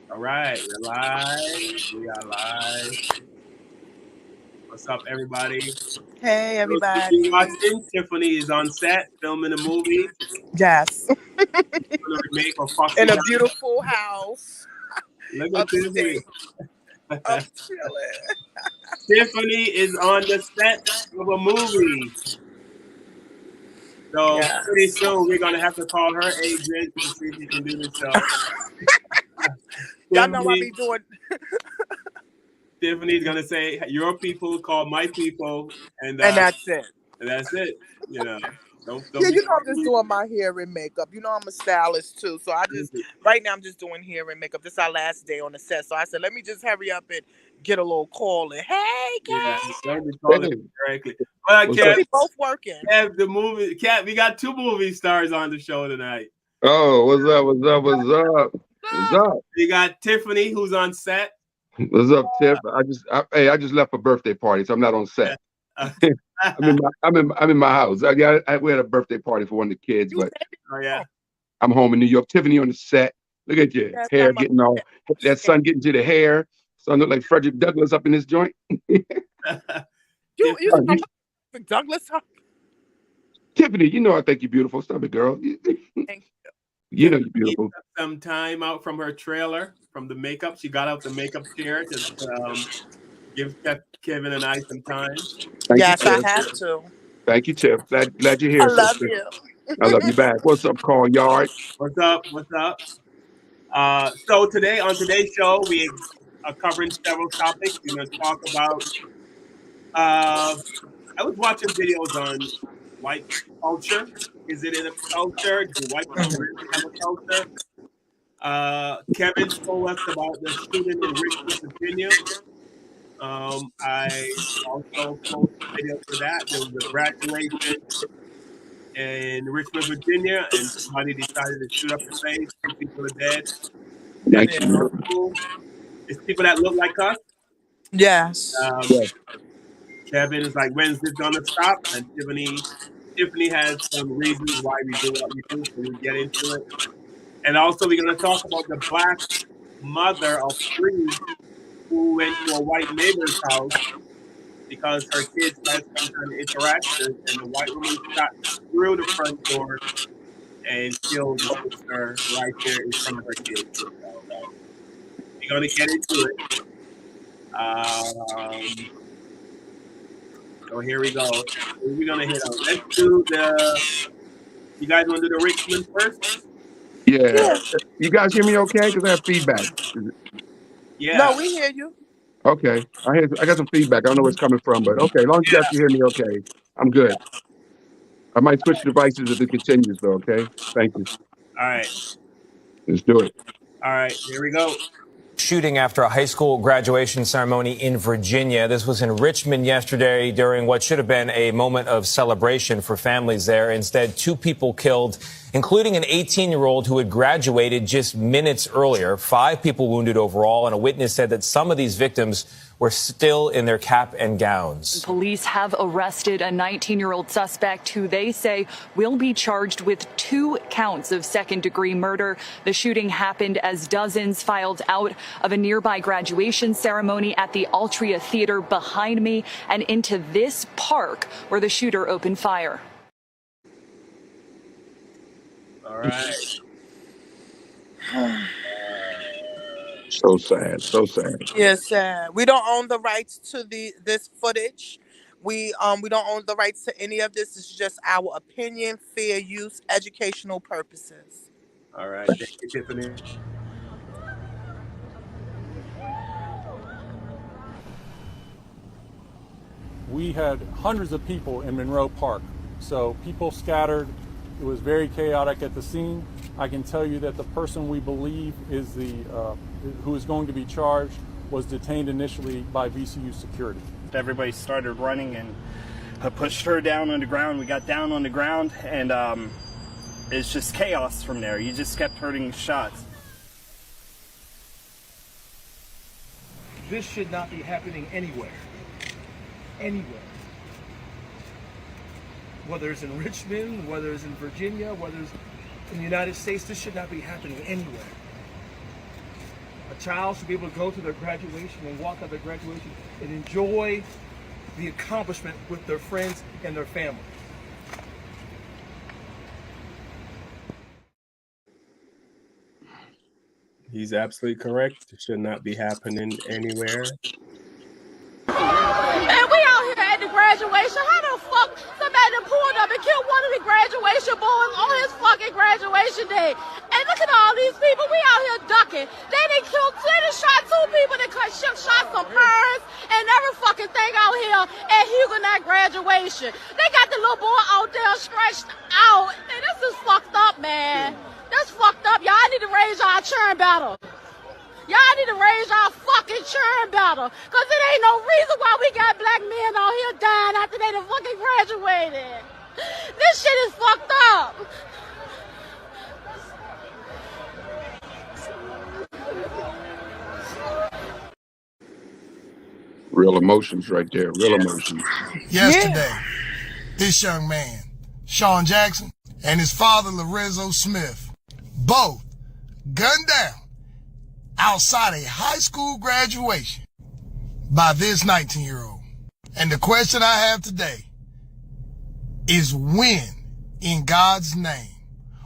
All right, we're live. We are live. What's up, everybody? Hey, For those of you everybody. watching, Tiffany is on set filming a movie, Yes. doing a remake of Foxy In a Brown. beautiful house Look at Tiffany. upstate. I'm chilling. Tiffany is on the set of a movie. So pretty Yes. soon we're gonna have to call her agent to see if she can do the show. Y'all know I Tiffany, be doing. Tiffany's gonna say your people call my people, and And that's it. that's it. You know, Yeah, don't be I'm just doing my hair and makeup. I'm a stylist too. So right now I'm just doing hair and makeup. This is our last day on the set. So I said, let me just hurry up and get a little call in. Hey, yeah, Kev. don't be calling Hey, directly. But what's Yeah, up? Kev, we both working. Kev, the movie, Kev, we got two movie stars on the show tonight. Oh, what's up? What's up? What's up? What's up? We got Tiffany, who's on set. What's up, Tiff? I just left a birthday party, so I'm not on set. Uh, I'm in my house. We had a birthday party for one of the kids, You but made it oh yeah, home. I'm home in New York. Tiffany on the set. Look at your Yes, hair I'm getting all that sun getting to the hair. Son look like Frederick Douglass up in this joint. You Oh, saw Douglas. Tiffany, I think you're beautiful. Stop it, girl. Thank You know you're Tiffany beautiful. took some time out from her trailer, from the makeup. She got out the makeup chair to give Kevin and I some time. Thank you, Yes, I Tiff. have to. Thank you, Tiff. Glad you're I here, love sister. you. I love you back. What's up, Carl Yard? What's up? What's up? So today on today's show, we are covering several topics. We're going to talk about. I was watching videos on white culture. Is it in a culture? Do white people Mhm. really have a culture? Kevin told us about the shooting in Richmond, Virginia. I also posted a video for that. There was a graduation in Richmond, Virginia, and somebody decided to shoot up the place. Two people are dead. At Thank Yeah. the you. school. It's people that look like us. Yes. Um, Kevin is like, when's this gonna stop? And Tiffany has some reasons why we do what we do, so we'll get into it. And also, we're gonna talk about the black mother of three who went to a white neighbor's house because her kids had some kind of interaction, and the white woman shot through the front door and killed the sister right there in front of her kids. So we're gonna get into it. Um, so here we go. We're gonna hit on. Let's do the. You guys want to do the Richmond first? Yeah. Yeah. You guys hear me okay? Because I have feedback. Yeah, No, we hear you. Okay. I got some feedback. I don't know where it's coming from, but okay. As long as you guys can hear me okay, I'm good. I might switch devices if it continues, though, okay? Thank you. all right, Let's do it. all right. Here we go. Shooting after a high school graduation ceremony in Virginia. This was in Richmond yesterday during what should have been a moment of celebration for families there. Instead, two people killed, including an 18-year-old who had graduated just minutes earlier. 5 people wounded overall, and a witness said that some of these victims were still in their cap and gowns. Police have arrested a 19-year-old suspect who they say will be charged with 2 counts of second-degree murder. The shooting happened as dozens filed out of a nearby graduation ceremony at the Altria Theater behind me and into this park where the shooter opened fire. All right. So sad. So sad. Yes, we don't own the rights to this footage. We don't own the rights to any of this. It's just our opinion, fair use, educational purposes. All right. Thank you, Tiffany. We had hundreds of people in Monroe Park, so people scattered. It was very chaotic at the scene. I can tell you that the person we believe is who is going to be charged was detained initially by VCU security. Everybody started running and pushed her down on the ground. We got down on the ground, and it's just chaos from there. You just kept hearing shots. This should not be happening anywhere. Anywhere. Whether it's in Richmond, whether it's in Virginia, whether it's in the United States, this should not be happening anywhere. A child should be able to go to their graduation and walk out their graduation and enjoy the accomplishment with their friends and their family. He's absolutely correct. It should not be happening anywhere. And we out here at the graduation. How the fuck somebody done pulled up and killed one of the graduation boys on his fucking graduation day? And look at all these people. We out here ducking. They done shot 2 people. They shot some parents and every fucking thing out here at Huguenot graduation. They got the little boy out there stretched out. And this is fucked up, man. That's fucked up. Y'all need to raise our churn battle. Y'all need to raise our fucking churn battle. Because it ain't no reason why we got black men out here dying after they done fucking graduated. This shit is fucked up. Real emotions right there. Real emotions. Yesterday, this young man, Sean Jackson, and his father, Lorenzo Smith, both gunned down outside a high school graduation by this 19-year-old. And the question I have today is, when, in God's name,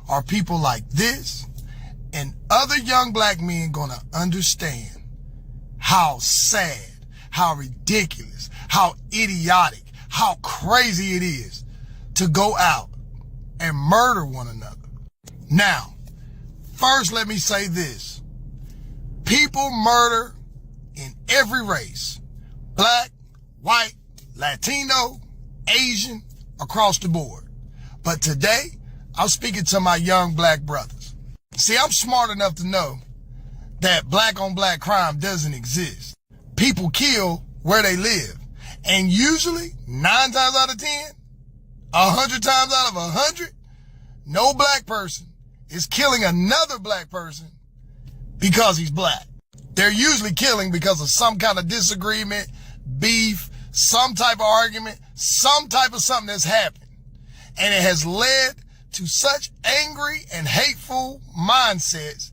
are people like this and other young black men gonna understand how sad, how ridiculous, how idiotic, how crazy it is to go out and murder one another? Now, first let me say this. People murder in every race. Black, white, Latino, Asian, across the board. But today, I'm speaking to my young black brothers. See, I'm smart enough to know that black on black crime doesn't exist. People kill where they live. And usually, 9 times out of 10, 100 times out of 100, no black person is killing another black person because he's black. They're usually killing because of some kind of disagreement, beef, some type of argument, some type of something that's happened. And it has led to such angry and hateful mindsets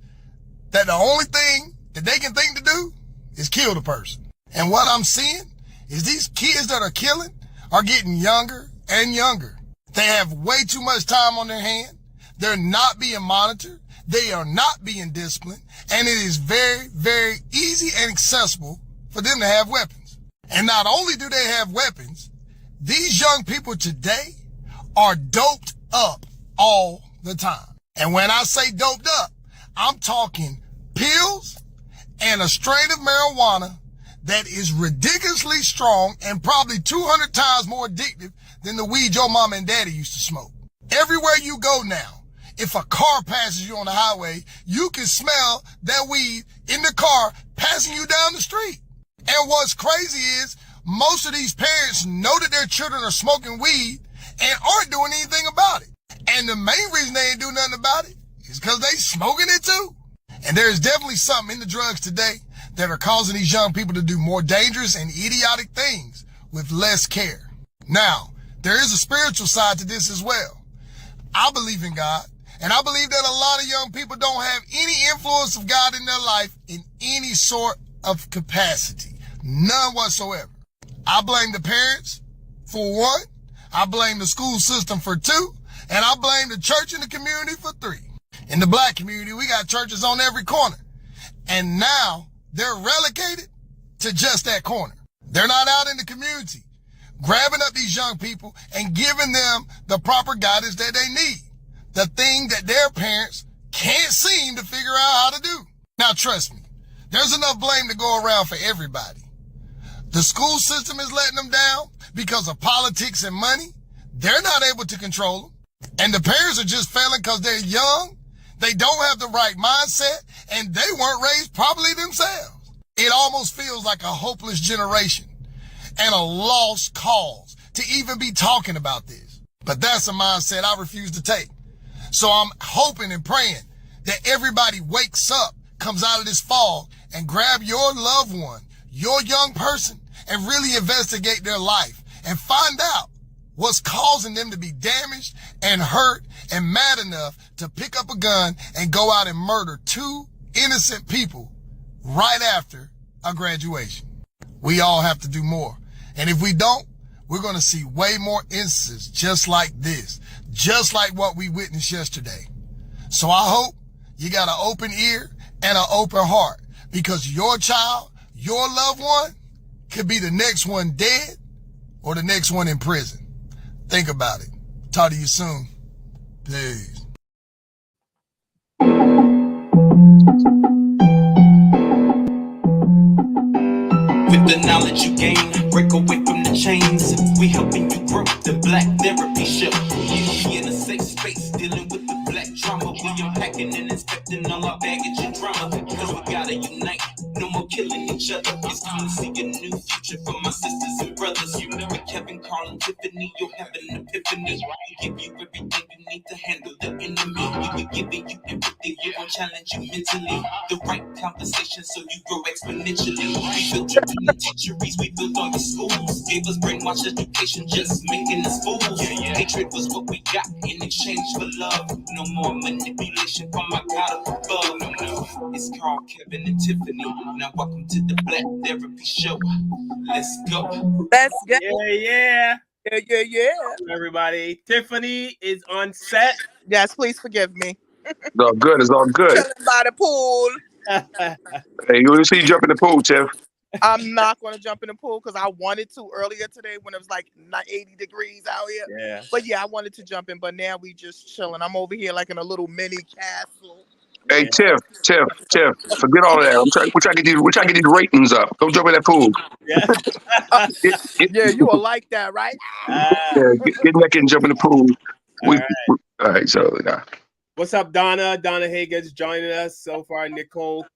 that the only thing that they can think to do is kill the person. And what I'm seeing is these kids that are killing are getting younger and younger. They have way too much time on their hand. They're not being monitored. They are not being disciplined. And it is very, very easy and accessible for them to have weapons. And not only do they have weapons, these young people today are doped up all the time. And when I say doped up, I'm talking pills and a strain of marijuana that is ridiculously strong and probably 200 times more addictive than the weed your mama and daddy used to smoke. Everywhere you go now, if a car passes you on the highway, you can smell that weed in the car passing you down the street. And what's crazy is most of these parents know that their children are smoking weed and aren't doing anything about it. And the main reason they ain't doing nothing about it is because they smoking it too. And there's definitely something in the drugs today that are causing these young people to do more dangerous and idiotic things with less care. Now, there is a spiritual side to this as well. I believe in God, and I believe that a lot of young people don't have any influence of God in their life in any sort of capacity. None whatsoever. I blame the parents for 1, I blame the school system for 2, and I blame the church and the community for 3. In the black community, we got churches on every corner. And now they're relegated to just that corner. They're not out in the community grabbing up these young people and giving them the proper guidance that they need. The thing that their parents can't seem to figure out how to do. Now, trust me, there's enough blame to go around for everybody. The school system is letting them down because of politics and money. They're not able to control them. And the parents are just failing because they're young. They don't have the right mindset, and they weren't raised properly themselves. It almost feels like a hopeless generation and a lost cause to even be talking about this. But that's a mindset I refuse to take. So I'm hoping and praying that everybody wakes up, comes out of this fog, and grab your loved one, your young person, and really investigate their life and find out what's causing them to be damaged and hurt and mad enough to pick up a gun and go out and murder 2 innocent people right after a graduation. We all have to do more. And if we don't, we're going to see way more instances just like this, just like what we witnessed yesterday. So I hope you got an open ear and an open heart, because your child, your loved one, could be the next one dead or the next one in prison. Think about it. Talk to you soon. Peace. With the knowledge you gain, break away from the chains. We helping you grow the Black Therapy Show. You in a safe space, dealing with the black trauma. We unpacking and inspecting all our baggage and drama. Cause we gotta unite, no more killing each other. It's time to see a new future for my sisters and brothers. You know, with Kevin, Carl, and Tiffany, you'll have an epiphany. We give you everything you need to handle the enemy. We be giving you everything, we won't challenge you mentally. The right conversation so you grow exponentially. We built your penitentiaries, we built all your schools. Gave us brainwashed education, just making us fools. Hatred was what we got in exchange for love. No more manipulation from my God up above. No. It's Carl, Kevin, and Tiffany. Now welcome to the Black Therapy Show. Let's go. Let's go. Yeah. Yeah. Everybody, Tiffany is on set. Yes, please forgive me. It's all good. It's all good. Chilling by the pool. Hey, you want to see you jump in the pool, Tiff? I'm not going to jump in the pool because I wanted to earlier today when it was like 80 degrees out here. Yeah. But yeah, I wanted to jump in, but now we just chilling. I'm over here like in a little mini castle. Hey, Tiff, forget all of that. We're trying to get these ratings up. Don't jump in that pool. Yeah. Yeah, you will like that, right? Yeah, get naked and jump in the pool. All right, so yeah. What's up, Donna? Donna Hagen's joining us so far. Nicole.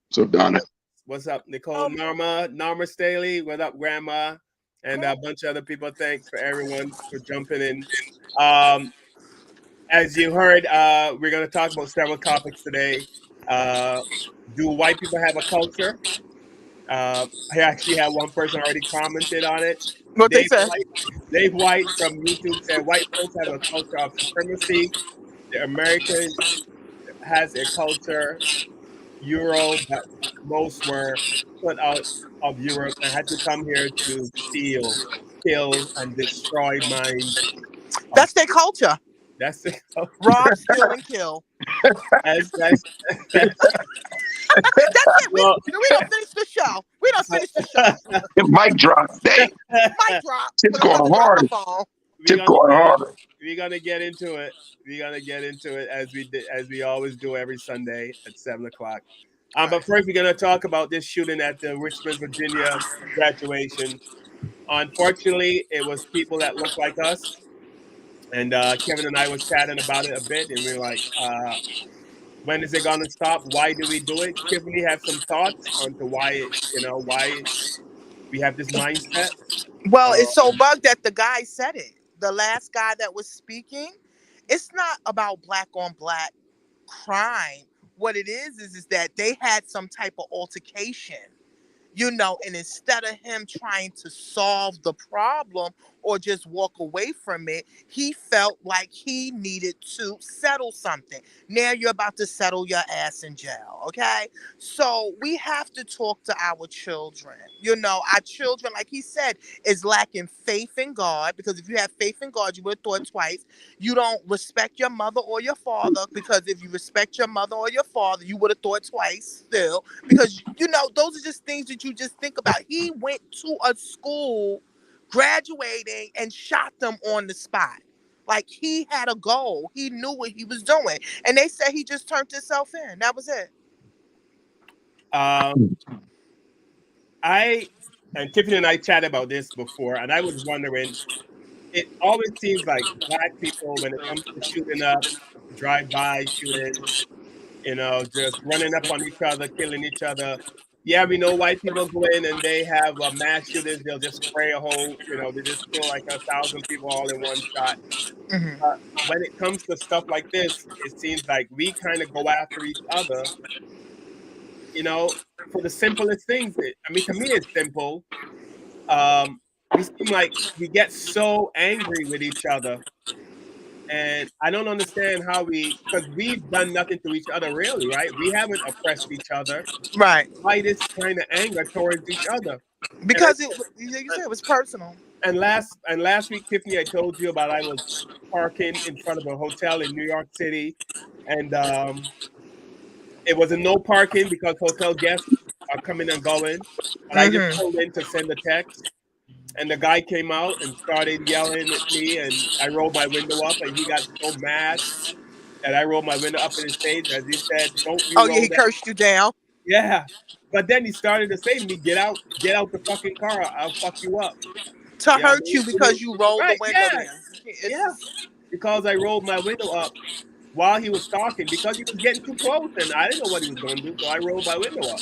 What's up, Donna? What's up, Nicole? Norma Staley. What up, Grandma? And a bunch of other people. Thanks for everyone for jumping in. As you heard, we're going to talk about several topics today. Do white people have a culture? I actually had one person already commented on it. What they said? Dave White from YouTube said, white folks have a culture of supremacy. The Americans has a culture, Euro, but most were put out of Europe and had to come here to steal, kill, and destroy minds. That's their culture. That's the culture. Rob, steal, and kill. That's it. We don't finish the show. We don't finish the show. Mic drop. Dang. Mic drop. It's going hard. It's going hard. We're gonna get into it. We're gonna get into it as we always do every Sunday at 7:00. But first, we're gonna talk about this shooting at the Richmond, Virginia graduation. Unfortunately, it was people that look like us, and Kevin and I was chatting about it a bit, and we were like, when is it gonna stop? Why do we do it? Tiffany have some thoughts onto why we have this mindset. Well, it's so bugged that the guy said it. The last guy that was speaking, it's not about black on black crime. What it is that they had some type of altercation, and instead of him trying to solve the problem or just walk away from it, he felt like he needed to settle something. Now you're about to settle your ass in jail, okay? So we have to talk to our children. Our children, like he said, is lacking faith in God, because if you have faith in God, you would have thought twice. You don't respect your mother or your father, because if you respect your mother or your father, you would have thought twice still, because, those are just things that you just think about. He went to a school graduating and shot them on the spot. Like, he had a goal. He knew what he was doing. And they said he just turned himself in. That was it. And Tiffany and I chatted about this before, and I was wondering, it always seems like black people, when it comes to shooting up, drive-by shooting, just running up on each other, killing each other. Yeah, we know white people go in and they have mass shootings. They'll just spray a whole, they just kill like 1,000 people all in one shot. Mm-hmm. When it comes to stuff like this, it seems like we kind of go after each other, for the simplest things. To me, it's simple. We seem like we get so angry with each other, And I don't understand how because we've done nothing to each other really, right? We haven't oppressed each other. Right. Why this kind of anger towards each other? And Because you said it was personal. last week, Tiffany, I told you about I was parking in front of a hotel in New York City, and it was a no parking because hotel guests are coming and going. But I just Mm-hmm. pulled in to send a text, and the guy came out and started yelling at me, and I rolled my window up, and he got so mad that I rolled my window up in his face as he said, "Don't you Oh yeah, roll he that?" cursed you down. Yeah. But then he started to say to me, get out the fucking car, I'll fuck you up. To Yeah, I hurt mean, you because you rolled the right, window yeah, down. It's yeah. just Because I rolled my window up while he was talking because he was getting too close and I didn't know what he was going to do, so I rolled my window up.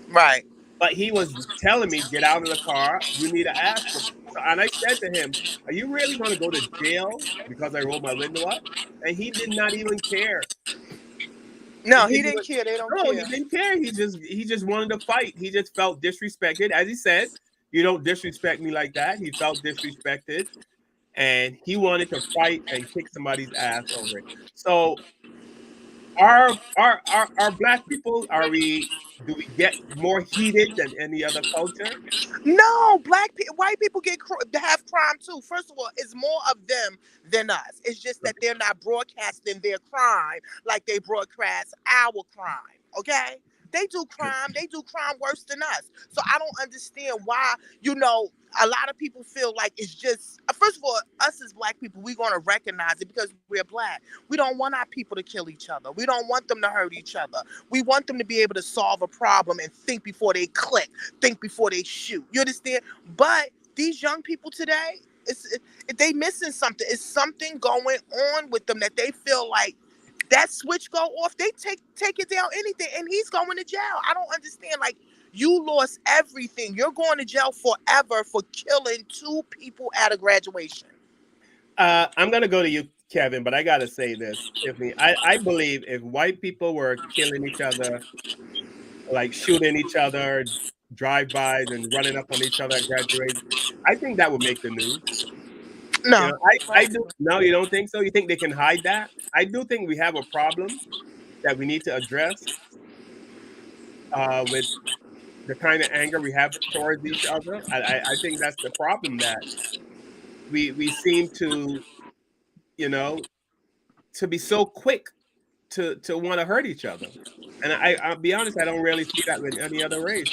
right. But he was telling me, get out of the car. You need to ask him. So, and I said to him, are you really going to go to jail because I rolled my window up? And he did not even care. He No, he didn't didn't even. care. They don't No, he care. didn't care. He just wanted to fight. He just felt disrespected. As he said, you don't disrespect me like that. He felt disrespected, and he wanted to fight and kick somebody's ass over it. So, our black people are we? Do we get more heated than any other culture? No, white people have crime too. First of all, it's more of them than us. It's just that they're not broadcasting their crime like they broadcast our crime. Okay, they do crime. They do crime worse than us. So I don't understand why. A lot of people feel like it's just. First of all, us as black people, we're gonna recognize it because we're black. We don't want our people to kill each other. We don't want them to hurt each other. We want them to be able to solve a problem and think before they click, think before they shoot. You understand? But these young people today, they missing something. It's something going on with them that they feel like that switch go off. They take it down anything, and he's going to jail. I don't understand. Like, you lost everything. You're going to jail forever for killing 2 people at a graduation. I'm gonna go to you, Kevin, but I gotta say this, Tiffany. I believe if white people were killing each other, like shooting each other, drive-bys and running up on each other at graduation, I think that would make the news. You No. know, I do. No, you don't think so? You think they can hide that? I do think we have a problem that we need to address with the kind of anger we have towards each other. I think that's the problem that we seem to, you know, to be so quick to want to hurt each other. And I'll be honest, I don't really see that with any other race.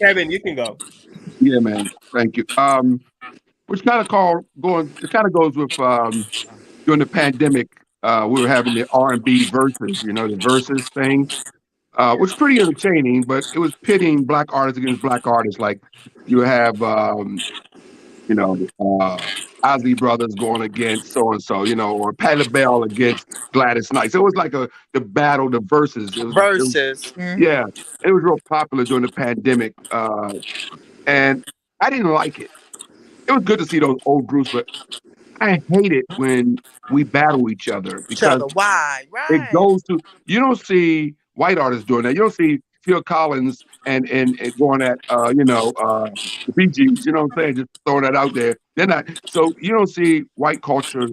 Kevin, you can go. Yeah, man. Thank you. Which kind of it kind of goes with during the pandemic, we were having the R&B verses, the verses thing, was pretty entertaining, but it was pitting black artists against black artists. Like you have, you know, uh, Ozzy Brothers going against so and so, or Patti LaBelle against Gladys Knight. So it was like the battle, the verses. Versus. Yeah, it was real popular during the pandemic, and I didn't like it. It was good to see those old groups, but I hate it when we battle each other Each because other. Why? it Right. goes to you don't see white artists doing that. You don't see Phil Collins and going at the Bee Gees. You know what I'm saying? Just throwing that out there. They're not. So you don't see white culture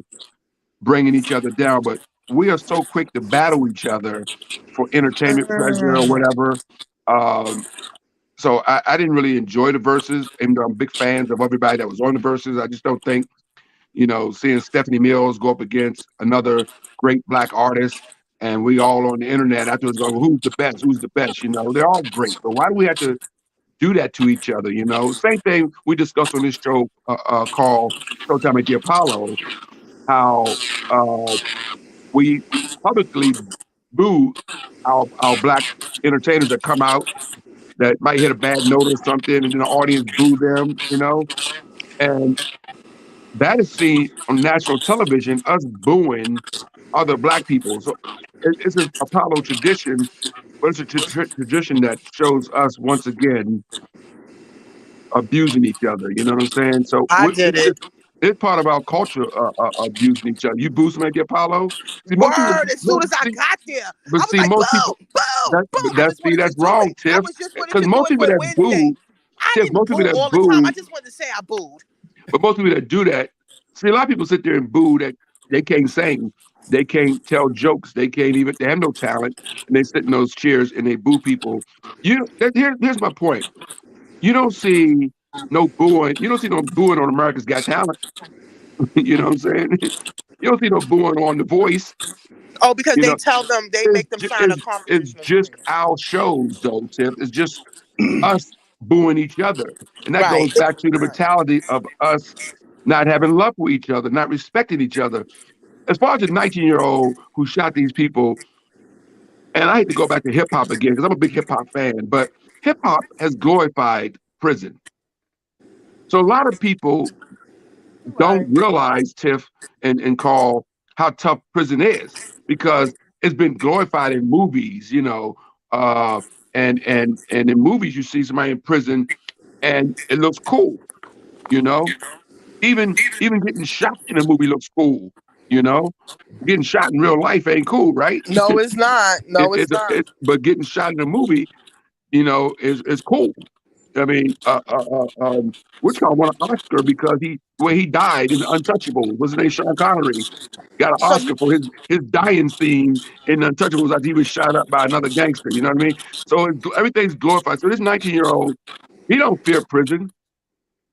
bringing each other down, but we are so quick to battle each other for entertainment pleasure or Mm. whatever. Um, so I didn't really enjoy the verses, even though I'm big fans of everybody that was on the verses. I just don't think seeing Stephanie Mills go up against another great black artist, and we all on the internet afterwards go, "Who's the best? Who's the best?" They're all great. So why do we have to do that to each other? Same thing we discussed on this show called Showtime at the Apollo, how we publicly boo our black entertainers that come out that might hit a bad note or something, and then the audience boo them. And that is seen on national television, us booing other black people. So it's an Apollo tradition, but it's a tradition that shows us once again abusing each other. You know what I'm saying? So I did it. it's part of our culture abusing each other. You boo somebody at the Apollo. See, most people, Word. As soon as I got there, but I was see, like, most people. boom, boom, boom. I just wanted to That's do wrong, it. I Tiff. was just wanted Because to do most it people for that Wednesday. boo, I Tiff, didn't most people boo that all the time. I boo, just wanted to say I booed. but most people that do that, see, a lot of people sit there and boo that They can't sing. They can't tell jokes. They can't even. They have no talent, and they sit in those chairs and they boo people. Here's my point. You don't see no booing. You don't see no booing on America's Got Talent. You know what I'm saying? You don't see no booing on The Voice. Oh, because You they know, tell them they it's make them ju- sign a it's composition just agreement. our shows, though, Tiff. It's just us booing each other, and that Right. goes back to the mentality of us not having love for each other, not respecting each other. As far as the 19-year-old who shot these people, and I hate to go back to hip hop again because I'm a big hip hop fan, but hip hop has glorified prison. So a lot of people don't Right. realize, Tiff and Carl, how tough prison is because it's been glorified in movies, uh, and in movies you see somebody in prison and it looks cool, you know. Even getting shot in a movie looks cool, you know. Getting shot in real life ain't cool, right? No, it's not. No, it's not. But getting shot in a movie, is cool. I mean, Whichcomb won an Oscar because he died in Untouchables. What's his name? Sean Connery got an So you Oscar for his dying scene in Untouchables as he was shot up by another gangster. You know what I mean? So everything's glorified. So this 19-year-old, he don't fear prison.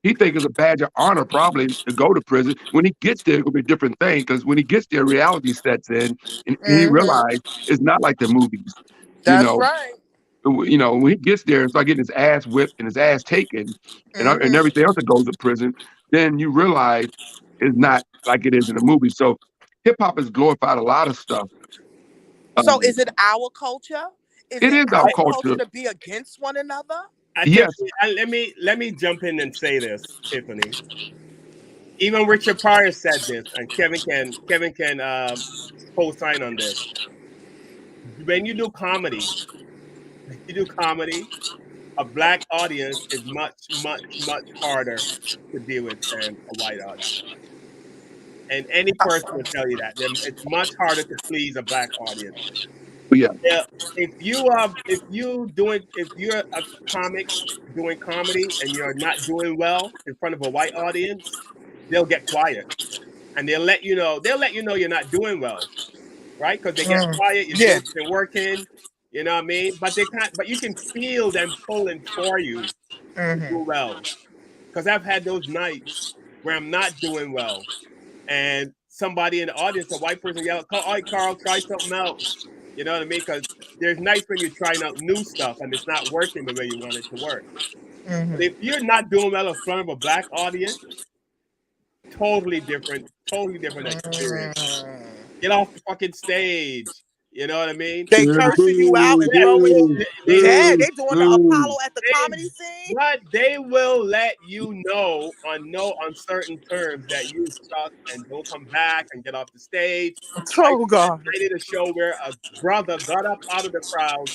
He think it's a badge of honor probably to go to prison. When he gets there, it'll be a different thing because when he gets there, reality sets in, and he hmm realizes it's not like the movies. You that's know, right. when he gets there and start getting his ass whipped and his ass taken and hmm everything else that goes to prison, then you realize it's not like it is in the movie. So hip hop has glorified a lot of stuff. So Um, is it our culture? Is it it is our our culture culture. to be against one another? Yes, Tiffany, let me jump in and say this, Tiffany. Even Richard Pryor said this, and Kevin can co-sign on this. When you do comedy, a black audience is much, much, much harder to deal with than a white audience. And any person will tell you that it's much harder to please a black audience. yeah, Yeah, if you're a comic doing comedy and you're not doing well in front of a white audience, they'll get quiet and they'll let you know you're not doing well, right? Because they get quiet, your Yeah. jokes are working, you know what I mean? But they can't. But you can feel them pulling for you to hmm do well. Because I've had those nights where I'm not doing well, and somebody in the audience, a white person, yell, "All right, Carl, try something else." You know what I mean? Because there's nights when you're trying out new stuff and it's not working the way you want it to work. But if you're not doing well in front of a black audience, totally different experience. Get off the fucking stage. You know what I mean? They yeah, cursing you out boo, and Yeah, throwing boo. you. boo, They, Dad, boo, they doing the boo. Apollo at the they, comedy scene. but they will let you know on no uncertain terms that you suck and don't come back and get off the stage. Oh God. I did a show where a brother got up out of the crowd,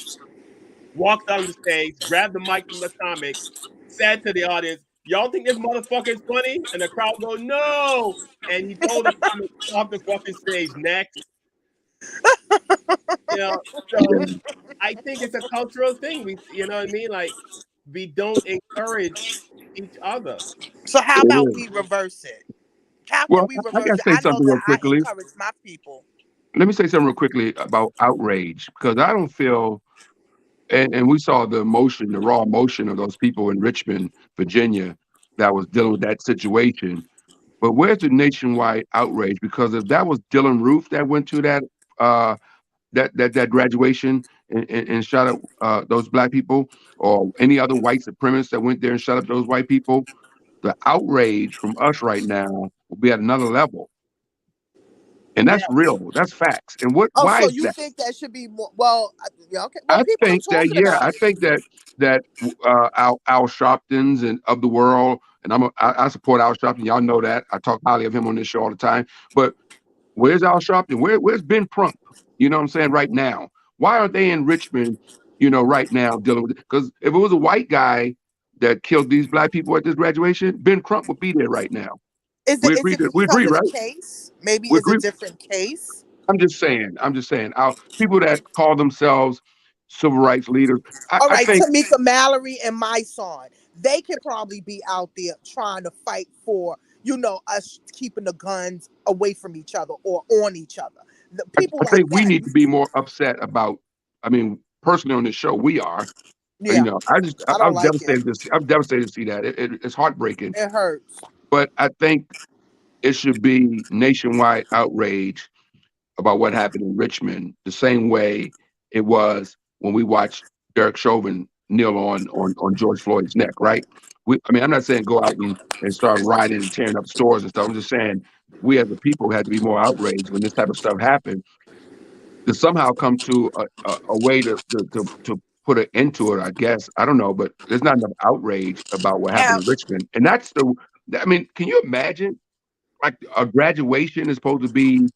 walked on the stage, grabbed the mic from the comic, said to the audience, "Y'all think this motherfucker is funny?" And the crowd go, "No!" And he told the comic, "Get off the fucking stage next." You know, so Yeah, I think it's a cultural thing. You know what I mean? Like we don't encourage each other. So how it about is. we reverse it? How can Well, we I reverse gotta it? say I know something that real I quickly. encourage my people. Let me say something real quickly about outrage because I don't feel, and we saw the emotion, the raw emotion of those people in Richmond, Virginia, that was dealing with that situation. But where's the nationwide outrage? Because if that was Dylan Roof that went to uh, that graduation and shot up those black people, or any other white supremacist that went there and shot up those white people, the outrage from us right now will be at another level, and Yeah. that's real. That's facts. And Oh, why so is you that? think that should be more? Well, yeah, okay. Well, I people are think that talking yeah, about I it. think that Al Sharptons and of the world, and I support Al Sharpton. Y'all know that. I talk highly of him on this show all the time. But where's Al Sharpton? Where's Ben Crump? You know what I'm saying? Right now, why aren't they in Richmond? Right now dealing with it? Because if it was a white guy that killed these black people at this graduation, Ben Crump would be there right now. Is We it? Is agree. it We because agree, of the right? case? Maybe We it's a agree. different case. I'm just saying. I'm just saying. Our people that call themselves civil rights leaders, All I right, think Tamika Mallory and my son, they could probably be out there trying to fight for us keeping the guns away from each other or on each other. The people I like think we that. need to be more upset about. I mean, personally on this show, we are. Yeah, I I don't was like it. devastated to see. I'm devastated to see that. It's heartbreaking. It hurts. But I think it should be nationwide outrage about what happened in Richmond, the same way it was when we watched Derek Chauvin kneel on George Floyd's neck, right? I mean, I'm not saying go out and start rioting and tearing up stores and stuff. I'm just saying we as a people had to be more outraged when this type of stuff happened to somehow come to a way to put an end to it, I guess. I don't know, but there's not enough outrage about what happened in Richmond. And I mean, can you imagine like a graduation is supposed to be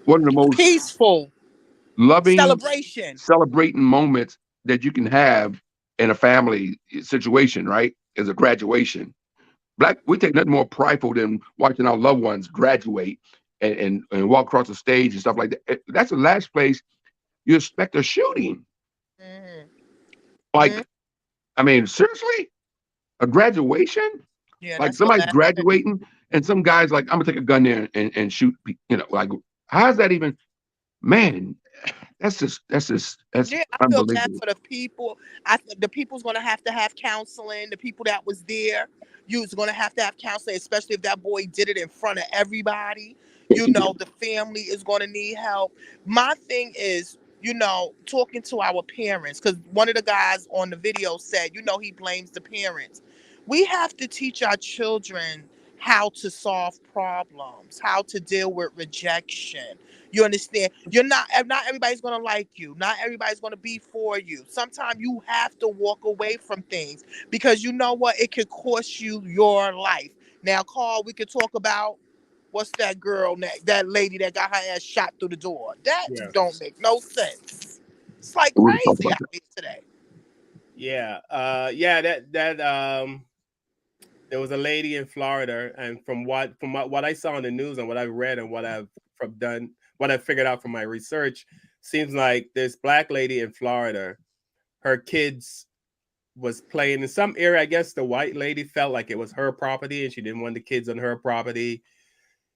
one of the most Peaceful loving, celebration. celebrating moments that you can have in a family situation, right? As a graduation. We take nothing more prideful than watching our loved ones graduate and walk across the stage and stuff like that. That's the last place you expect a shooting. Mm-hmm. Like, I mean, seriously? A graduation? Yeah, Like that's the somebody's last. graduating and some guy's like, I'm gonna take a gun there and shoot, like, how's that even, man, that's Yeah, I feel bad unbelievable. for the people. The people's gonna have to have counseling. The people that was there, you's gonna have to have counseling, especially if that boy did it in front of everybody. The family is gonna need help. My thing is, talking to our parents, because one of the guys on the video said, he blames the parents. We have to teach our children how to solve problems, how to deal with rejection. You understand? Not everybody's gonna like you. Not everybody's gonna be for you. Sometimes you have to walk away from things because you know what? It could cost you your life. Now, Carl, we could talk about what's that girl, that lady that got her ass shot through the door. That Yeah. don't make no sense. It's like We'll talk crazy about out that. here today. Yeah. There was a lady in Florida, and from what I saw on the news and what I've read and what I've figured out from my research, seems like this black lady in Florida, her kids was playing in some area. I guess the white lady felt like it was her property and she didn't want the kids on her property.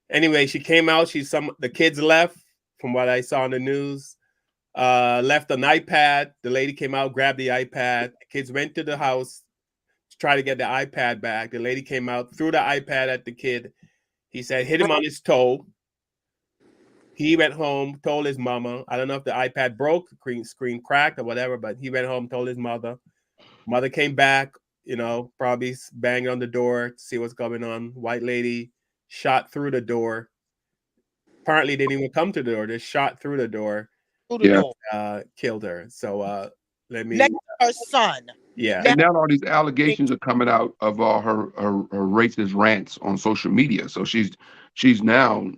Anyway, she came out. The kids left, from what I saw on the news. Left an iPad. The lady came out, grabbed the iPad. The kids went to the house to try to get the iPad back. The lady came out, threw the iPad at the kid. He said, hit him on his toe. He went home, told his mama. I don't know if the iPad broke, the screen cracked or whatever, but he went home, told his mother. Mother came back, probably banged on the door to see what's going on. White lady shot through the door. Apparently didn't even come to the door, just shot through the door. Killed her. So Next to her son. Yeah. And now all these allegations are coming out of all her racist rants on social media. So she's now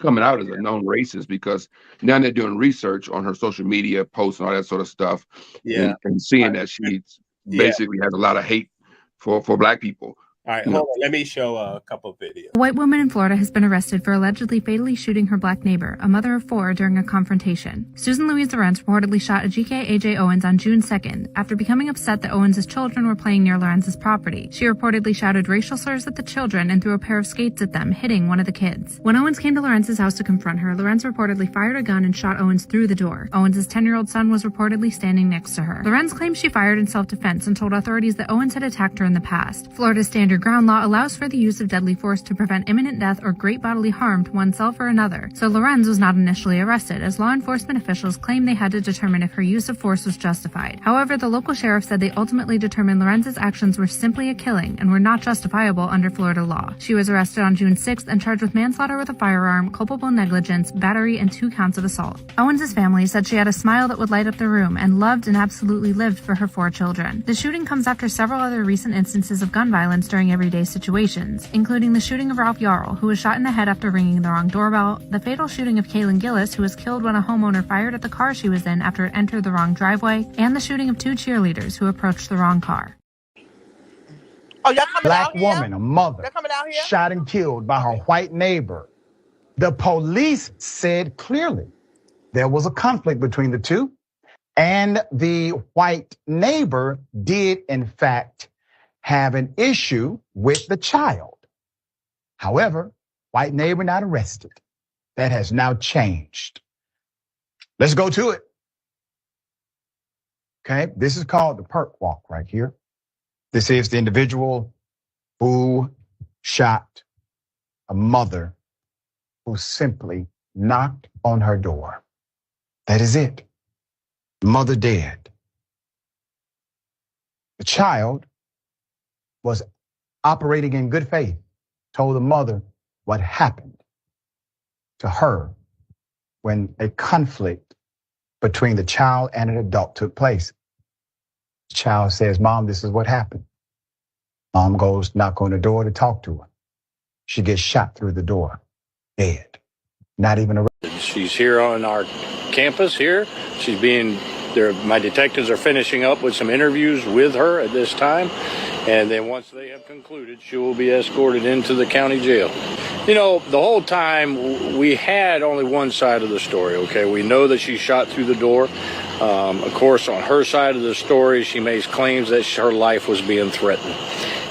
coming out as a known racist because now they're doing research on her social media posts and all that sort of stuff. Yeah. And seeing that she basically has a lot of hate for black people. All right, hold on. Let me show a couple of videos. A white woman in Florida has been arrested for allegedly fatally shooting her black neighbor, a mother of 4, during a confrontation. Susan Louise Lorenz reportedly shot a GK AJ Owens on June 2nd after becoming upset that Owens' children were playing near Lorenz's property. She reportedly shouted racial slurs at the children and threw a pair of skates at them, hitting one of the kids. When Owens came to Lorenz's house to confront her, Lorenz reportedly fired a gun and shot Owens through the door. Owens' 10-year-old son was reportedly standing next to her. Lorenz claims she fired in self-defense and told authorities that Owens had attacked her in the past. Florida's standard ground law allows for the use of deadly force to prevent imminent death or great bodily harm to oneself or another, so Lorenz was not initially arrested, as law enforcement officials claimed they had to determine if her use of force was justified. However, the local sheriff said they ultimately determined Lorenz's actions were simply a killing and were not justifiable under Florida law. She was arrested on June 6th and charged with manslaughter with a firearm, culpable negligence, battery, and 2 counts of assault. Owens' family said she had a smile that would light up the room and loved and absolutely lived for her 4 children. The shooting comes after several other recent instances of gun violence during everyday situations, including the shooting of Ralph Yarl, who was shot in the head after ringing the wrong doorbell, the fatal shooting of Kaylin Gillis, who was killed when a homeowner fired at the car she was in after it entered the wrong driveway, and the shooting of 2 cheerleaders who approached the wrong car. Oh, y'all coming Black out here? woman, a mother, Y'all coming out here? shot and killed by her white neighbor. The police said clearly there was a conflict between the two, and the white neighbor did, in fact, have an issue with the child. However, white neighbor not arrested. That has now changed. Let's go to it. Okay, this is called the perk walk right here. This is the individual who shot a mother who simply knocked on her door. That is it. Mother dead. The child was operating in good faith, told the mother what happened to her when a conflict between the child and an adult took place. The child says, Mom, this is what happened. Mom goes knock on the door to talk to her. She gets shot through the door, dead. Not even arrested. She's here on our campus here. She's being there. My detectives are finishing up with some interviews with her at this time. And then once they have concluded, she will be escorted into the county jail. You know, the whole time we had only one side of the story, okay? We know that she shot through the door. Of course, on her side of the story, she makes claims that her life was being threatened.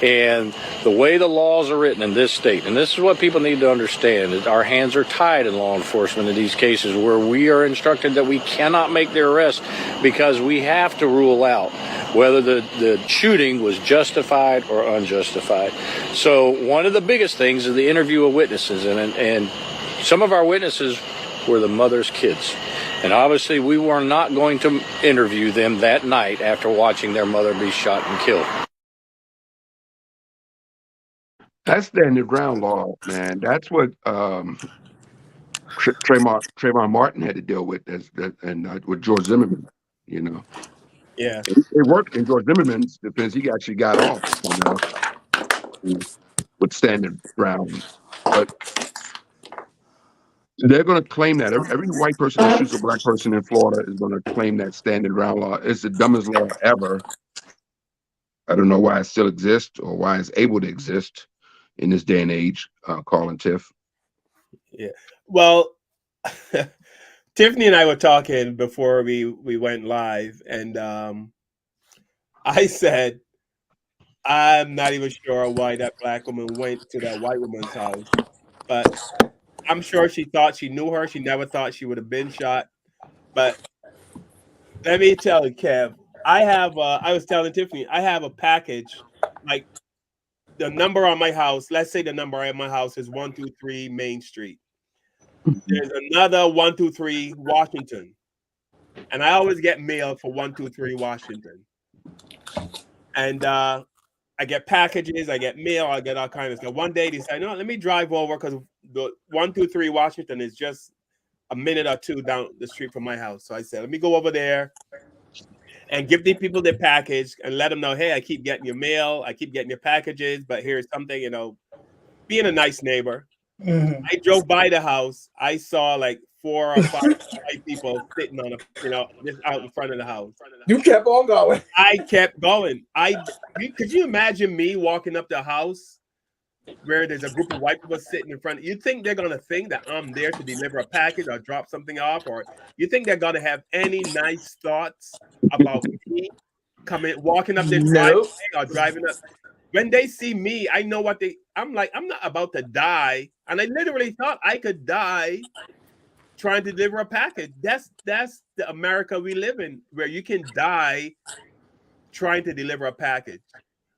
And the way the laws are written in this state, and this is what people need to understand, that our hands are tied in law enforcement in these cases where we are instructed that we cannot make the arrest because we have to rule out whether the shooting was justified or unjustified. So one of the biggest things is the interview of witnesses, and some of our witnesses were the mother's kids. And obviously we were not going to interview them that night after watching their mother be shot and killed. That's the underground law, man. That's what Trayvon Martin had to deal with, and with George Zimmerman. You know, Yeah. it worked in George Zimmerman's defense. He actually got off on with standing ground, but they're going to claim that every white person that shoots a black person in Florida is going to claim that standing ground law. It's the dumbest law ever. I don't know why it still exists or why it's able to exist in this day and age, Carl and Tiff. Yeah. Well, Tiffany and I were talking before we went live, and I said, I'm not even sure why that black woman went to that white woman's house, but I'm sure she thought she knew her. She never thought she would have been shot. But let me tell you, Kev, I was telling Tiffany, I have a package, like the number on my house. Let's say the number at my house is 123 Main Street. There's another 123 Washington. And I always get mail for 123 Washington. And I get packages, I get mail, I get all kinds of stuff. One day they said, no, let me drive over because the 123 Washington is just a minute or two down the street from my house. So I said, let me go over there and give these people their package and let them know, hey, I keep getting your mail, I keep getting your packages, but here's something, you know, being a nice neighbor. Mm-hmm. I drove by the house. I saw like 4 or 5 white people sitting on just out in front of the house. You kept on going. I kept going. Could you imagine me walking up the house where there's a group of white people sitting in front? You think they're gonna think that I'm there to deliver a package or drop something off, or you think they're gonna have any nice thoughts about me walking up this driveway or driving up? When they see me, I know I'm like, I'm not about to die. And I literally thought I could die trying to deliver a package. That's the America we live in, where you can die trying to deliver a package.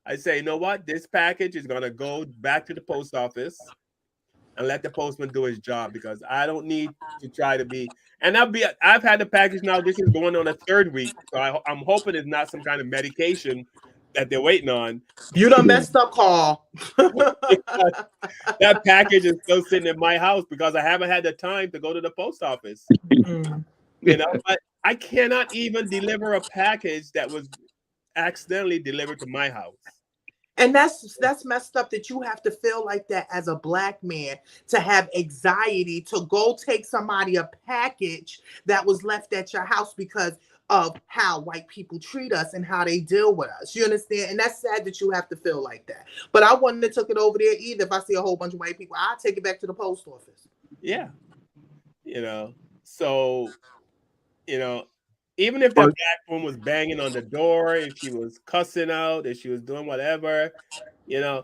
I say, you know what? This package is going to go back to the post office and let the postman do his job, because I don't need to try to be. And I've had the package now. This is going on a 3rd week. So I'm hoping it's not some kind of medication that they're waiting on. You done messed up, Carl. That package is still sitting in my house because I haven't had the time to go to the post office. You know, but I cannot even deliver a package that was accidentally delivered to my house. And that's messed up that you have to feel like that as a black man, to have anxiety to go take somebody a package that was left at your house because of how white people treat us and how they deal with us. You understand? And that's sad that you have to feel like that. But I wouldn't have took it over there either. If I see a whole bunch of white people, I'll take it back to the post office. Yeah. You know, so, you know, even if that black woman was banging on the door, if she was cussing out, if she was doing whatever, you know,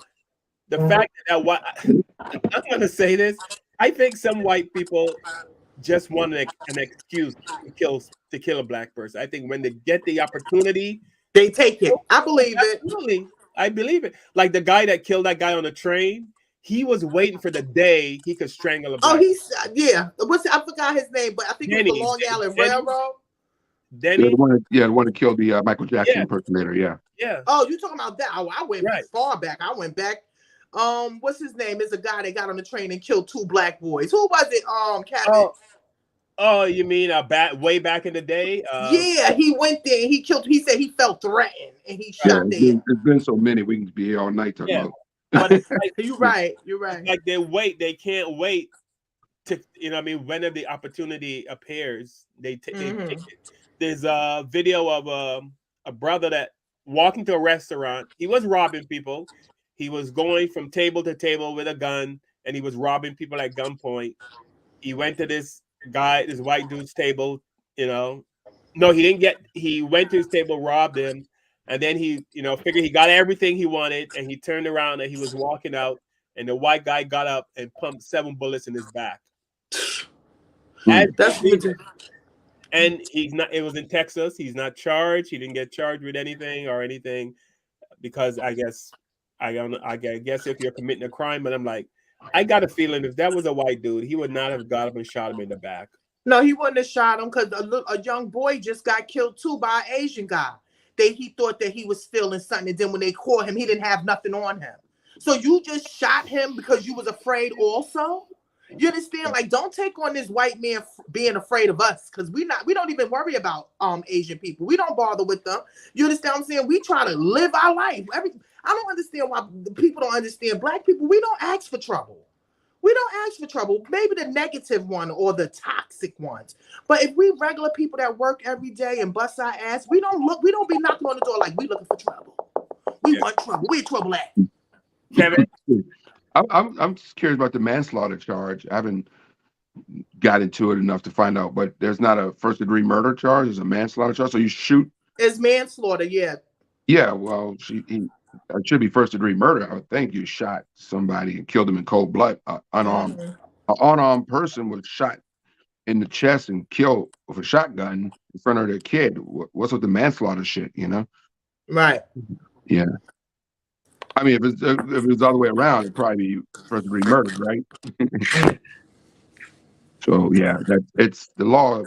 The fact that what I'm going to say this, I think some white people just want an excuse to kill a black person. I think when they get the opportunity, they take it. I believe it. Absolutely, I believe it. Like the guy that killed that guy on the train, he was waiting for the day he could strangle a black. Oh, I forgot his name, but I think it was the Long Island Railroad. Denny, the one that killed the Michael Jackson impersonator. Yeah. Yeah. Oh, you talking about that? Oh, I went far back. I went back. What's his name? Is a guy that got on the train and killed 2 black boys. Who was it? Kevin. Oh, you mean way back in the day? Yeah, he went there and he killed. He said he felt threatened and he shot there. There's been so many. We can be here all night talking about. But it's like, you're right. You're right. Like they can't wait to, what I mean, whenever the opportunity appears, they take it. There's a video of a brother that walking to a restaurant. He was robbing people. He was going from table to table with a gun, and he was robbing people at gunpoint. He went to this white dude's table, No, he didn't he went to his table, robbed him, and then he, figured he got everything he wanted, and he turned around and he was walking out, and the white guy got up and pumped 7 bullets in his back. That's ridiculous. And it was in Texas. He's not charged. He didn't get charged with anything because I guess if you're committing a crime, but I'm like, I got a feeling if that was a white dude, he would not have got up and shot him in the back. No, he wouldn't have shot him because a young boy just got killed too by an Asian guy. He thought that he was stealing something, and then when they caught him, he didn't have nothing on him. So you just shot him because you was afraid also? You understand? Like, don't take on this white man being afraid of us, because we don't even worry about Asian people. We don't bother with them. You understand what I'm saying? We try to live our life. I don't understand why the people don't understand. Black people, we don't ask for trouble. We don't ask for trouble. Maybe the negative one or the toxic ones. But if we regular people that work every day and bust our ass, we don't be knocking on the door like we looking for trouble. We want trouble. Where trouble at? Kevin? I'm just curious about the manslaughter charge. I haven't got into it enough to find out, but there's not a first-degree murder charge. There's a manslaughter charge. So you shoot. It's manslaughter, yeah. Yeah, well, it should be first-degree murder. I would think you shot somebody and killed them in cold blood. Unarmed. An unarmed person was shot in the chest and killed with a shotgun in front of their kid. What's with the manslaughter shit, Right. Yeah. I mean, if it was the other way around, it'd probably be first-degree murder, right? So yeah, it's the law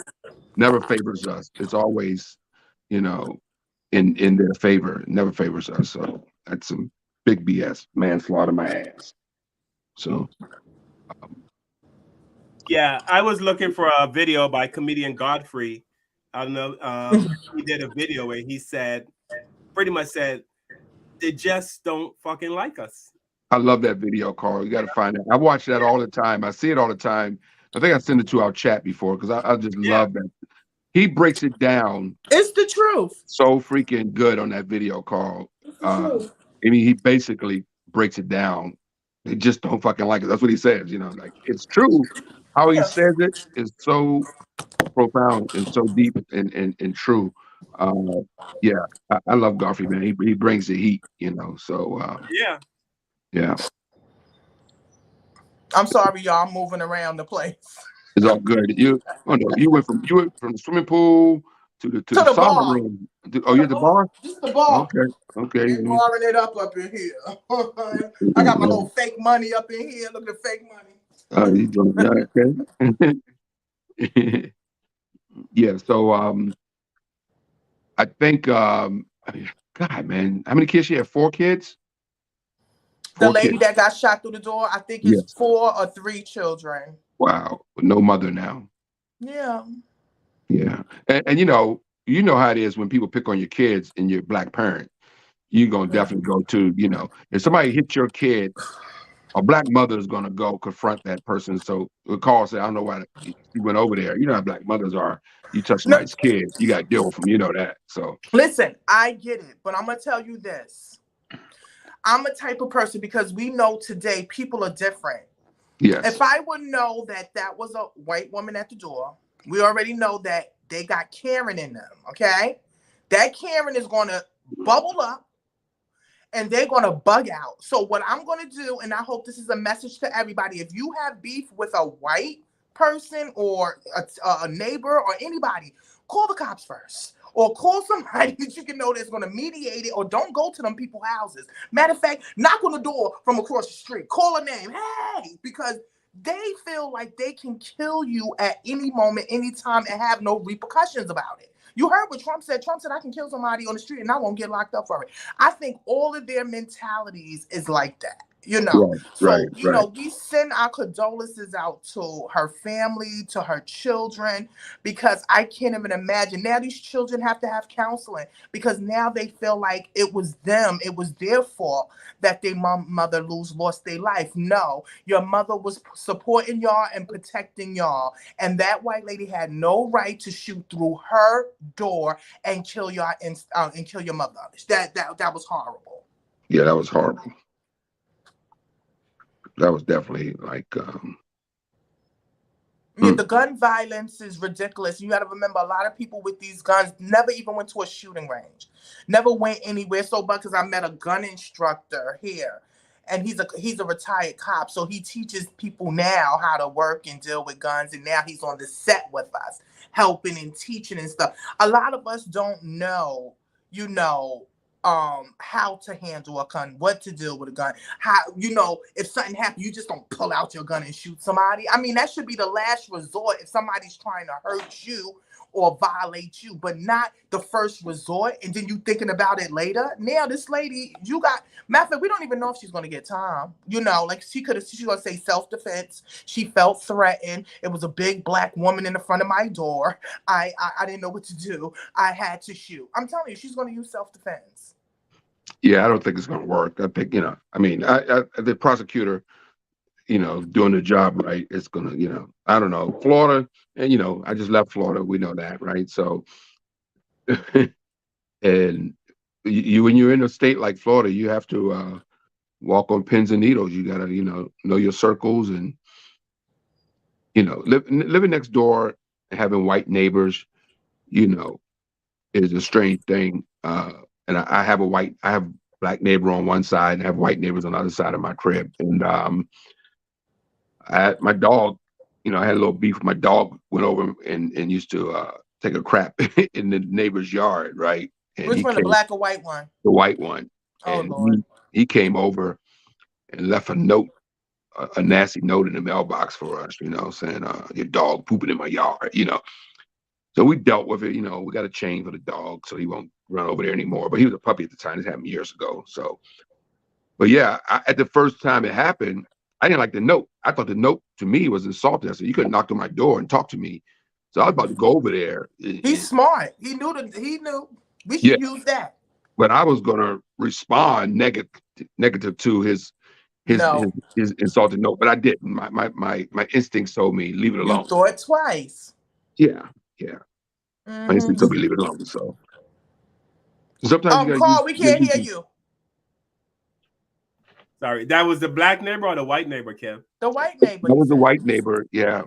never favors us. It's always, in their favor. It never favors us. So that's some big BS. Manslaughter my ass. So. Yeah, I was looking for a video by comedian Godfrey. I don't know. He did a video where he pretty much said, they just don't fucking like us. I love that video, Carl. You got to find it. I watch that all the time. I see it all the time. I think I sent it to our chat before because I just love that. He breaks it down. It's the truth. So freaking good on that video, Carl. I mean, he basically breaks it down. They just don't fucking like it. That's what he says. Like it's true. How he says it is so profound and so deep and true. Yeah, I love Godfrey, man. He brings the heat, So yeah. I'm sorry, y'all. I'm moving around the place. It's all good. You went from the swimming pool to the sauna room. You're at the bar? Just the bar. Okay. They're barring it up in here. I got my little fake money up in here. Look at the fake money. Oh, you doing that? Okay. Yeah. So I think God, man, how many kids she had? 4 kids. The lady that got shot through the door, I think it's 4 or 3 children. Wow, no mother now. Yeah. Yeah, and you know how it is when people pick on your kids and you're a black parent. You're gonna definitely go to, if somebody hits your kid, a black mother is gonna go confront that person. So Carl said, I don't know why he went over there. You know how black mothers are. You touch somebody's kid, you got to deal with them. You know that. So listen, I get it, but I'm gonna tell you this. I'm a type of person, because we know today people are different. Yes. If I would know that was a white woman at the door, we already know that they got Karen in them, okay? That Karen is going to bubble up and they're going to bug out. So what I'm going to do, and I hope this is a message to everybody, if you have beef with a white person or a neighbor or anybody, call the cops first. Or call somebody that you can know that's going to mediate it, or don't go to them people's houses. Matter of fact, knock on the door from across the street. Call a name. Hey, because they feel like they can kill you at any moment, anytime, and have no repercussions about it. You heard what Trump said. Trump said, I can kill somebody on the street and I won't get locked up for it. I think all of their mentalities is like that. You know, so, you know, we send our condolences out to her family, to her children, because I can't even imagine. Now these children have to have counseling because now they feel like it was them. It was their fault that their mother lost their life. No, your mother was supporting y'all and protecting y'all. And that white lady had no right to shoot through her door and kill y'all and kill your mother. That was horrible. Yeah, that was horrible. That was definitely like Yeah, the gun violence is ridiculous. You got to remember, a lot of people with these guns never even went to a shooting range, never went anywhere. So, because I met a gun instructor here, and he's a retired cop, so he teaches people now how to work and deal with guns. And now he's on the set with us, helping and teaching and stuff. A lot of us don't know, you know, how to handle a gun, what to do with a gun, how, you know, if something happens, you just don't pull out your gun and shoot somebody. I mean, that should be the last resort if somebody's trying to hurt you or violate you, but not the first resort. And then you thinking about it later. Now this lady, you got, matter of fact, we don't even know if she's going to get time. You know, like she's going to say self-defense. She felt threatened. It was a big black woman in the front of my door. I didn't know what to do. I had to shoot. I'm telling you, she's going to use self-defense. Yeah, I don't think it's going to work. I think, you know, I mean, the prosecutor, you know, doing the job right, it's going to, you know, I don't know, Florida, and, you know, I just left Florida. We know that, right? So, and when you're in a state like Florida, you have to walk on pins and needles. You got to, you know your circles, and, you know, living next door, having white neighbors, you know, is a strange thing. And I have black neighbor on one side and I have white neighbors on the other side of my crib. And my dog, you know, I had a little beef. My dog went over and used to take a crap in the neighbor's yard, right? And Which one, the black or white one? The white one. Oh, and Lord. he came over and left a note, a nasty note in the mailbox for us, you know, saying, your dog pooping in my yard, you know. So we dealt with it, you know, we got a chain for the dog so he won't run over there anymore. But he was a puppy at the time. This happened years ago. So, but yeah, at the first time it happened, I didn't like the note. I thought the note to me was insulting. I said, you could have knocked on my door and talked to me. So I was about to go over there. He's smart. He knew. We should use that. But I was going to respond negative to his insulting note, but I didn't. My instincts told me, leave it alone. You thought twice. Yeah. My instincts told me, leave it alone. So sometimes you gotta Carl, we can't hear you. Sorry, that was the black neighbor or the white neighbor, Kev? The white neighbor. That was the white neighbor, yeah.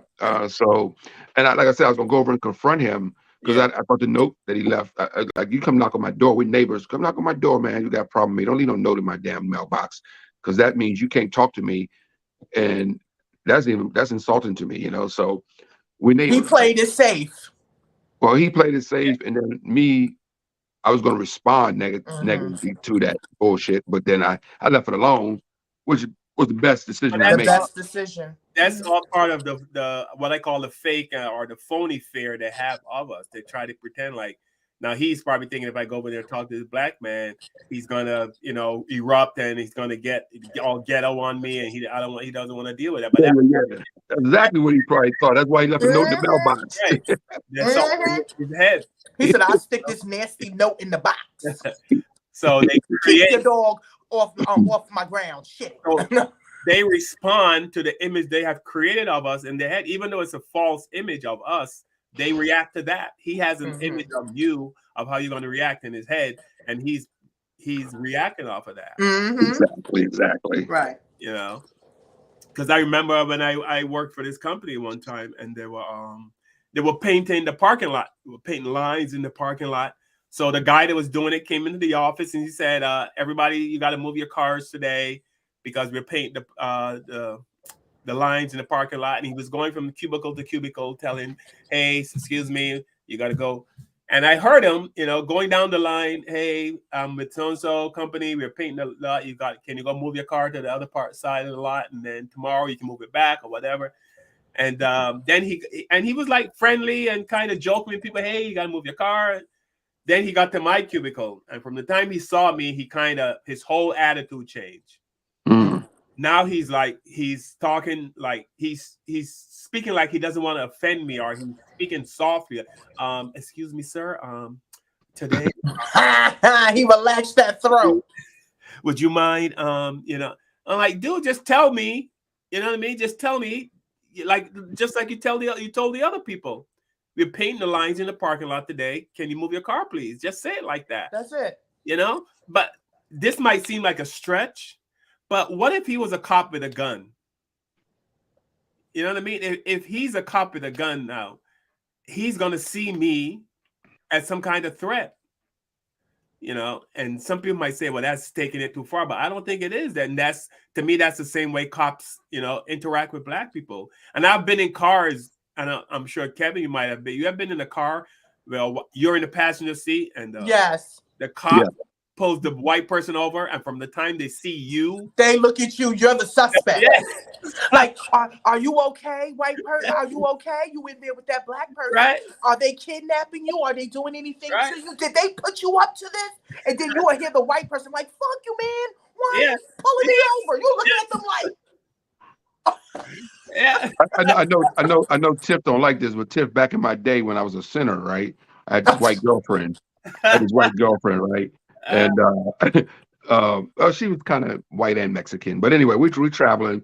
So, and like I said, I was gonna go over and confront him because I thought the note that he left, like, you come knock on my door, we're neighbors. Come knock on my door, man. You got a problem with me. Don't leave no note in my damn mailbox, because that means you can't talk to me, and that's insulting to me, you know. So he played it safe. Well, he played it safe, and then me, I was going to respond negatively to that bullshit, but then I left it alone, which was the best decision I made. The best decision. That's all part of the what I call the fake or the phony fear they have of us. They try to pretend like, now he's probably thinking if I go over there and talk to this black man, he's gonna, you know, erupt and he's gonna get all ghetto on me, and he doesn't want to deal with that. But that's exactly what he probably thought. That's why he left a note in the mailbox. Right. That's all in his head. He said, "I'll stick this nasty note in the box." So they keep your dog off my ground. Shit. So they respond to the image they have created of us in their head, even though it's a false image of us. They react to that. He has an image of you, of how you're going to react in his head, and he's reacting off of that. Exactly. Right. You know, because I remember when I worked for this company one time, and they were painting the parking lot. They were painting lines in the parking lot. So the guy that was doing it came into the office and he said, "Everybody, you got to move your cars today because we're painting the lines in the parking lot." And he was going from cubicle to cubicle, telling, "Hey, excuse me, you got to go." And I heard him, going down the line. "Hey, with so and so company, we're painting the lot. Can you go move your car to the other side of the lot, and then tomorrow you can move it back or whatever." And then he was like friendly and kind of joking with people. "Hey, you got to move your car." Then he got to my cubicle, and from the time he saw me, his whole attitude changed. Mm. Now he's talking like he's speaking like he doesn't want to offend me, or he's speaking softly. "Excuse me, sir. Today He relaxed that throat. would you mind? I'm like, dude, just tell me. You know what I mean? Just tell me, just like you told the other people. We're painting the lines in the parking lot today. Can you move your car, please? Just say it like that. That's it. But this might seem like a stretch, but what if he was a cop with a gun? You know what I mean? If he's a cop with a gun now, he's going to see me as some kind of threat. And some people might say, well, that's taking it too far, but I don't think it is. And to me, that's the same way cops, interact with Black people. And I've been in cars, and I'm sure, Kevin, you might have been. You have been in a car, well, you're in the passenger seat, and yes, the cop pulls the white person over, and from the time they see you, they look at you. You're the suspect. Yes. Like, are you okay, white person? Are you okay? You in there with that Black person? Right. Are they kidnapping you? Are they doing anything Right. to you? Did they put you up to this? And then you will hear the white person like, "Fuck you, man! Why are you pulling me over?" You looking at them like. Yeah. I know Tiff don't like this, but Tiff, back in my day when I was a sinner, right? I had this white girlfriend. Right? And she was kind of white and Mexican. But anyway, we traveling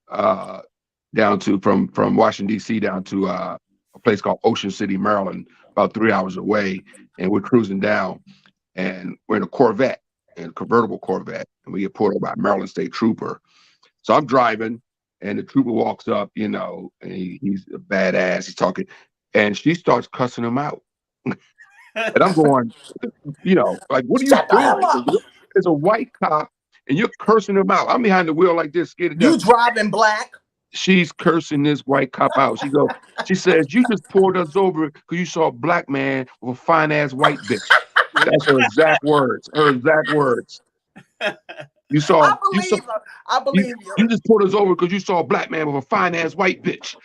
down to from Washington, D.C. down to a place called Ocean City, Maryland, about 3 hours away. And we're cruising down, and we're in a Corvette, in a convertible Corvette, and we get pulled over by a Maryland State Trooper. So I'm driving, and the trooper walks up, and he's a badass. He's talking, and she starts cussing him out. And I'm going, like, what are you doing? There's a white cop, and you're cursing him out. I'm behind the wheel like this, scared to death. You driving Black? She's cursing this white cop out. She says, "You just pulled us over because you saw a Black man with a fine ass white bitch." That's her exact words. You saw. I believe you. You just pulled us over because you saw a Black man with a fine ass white bitch.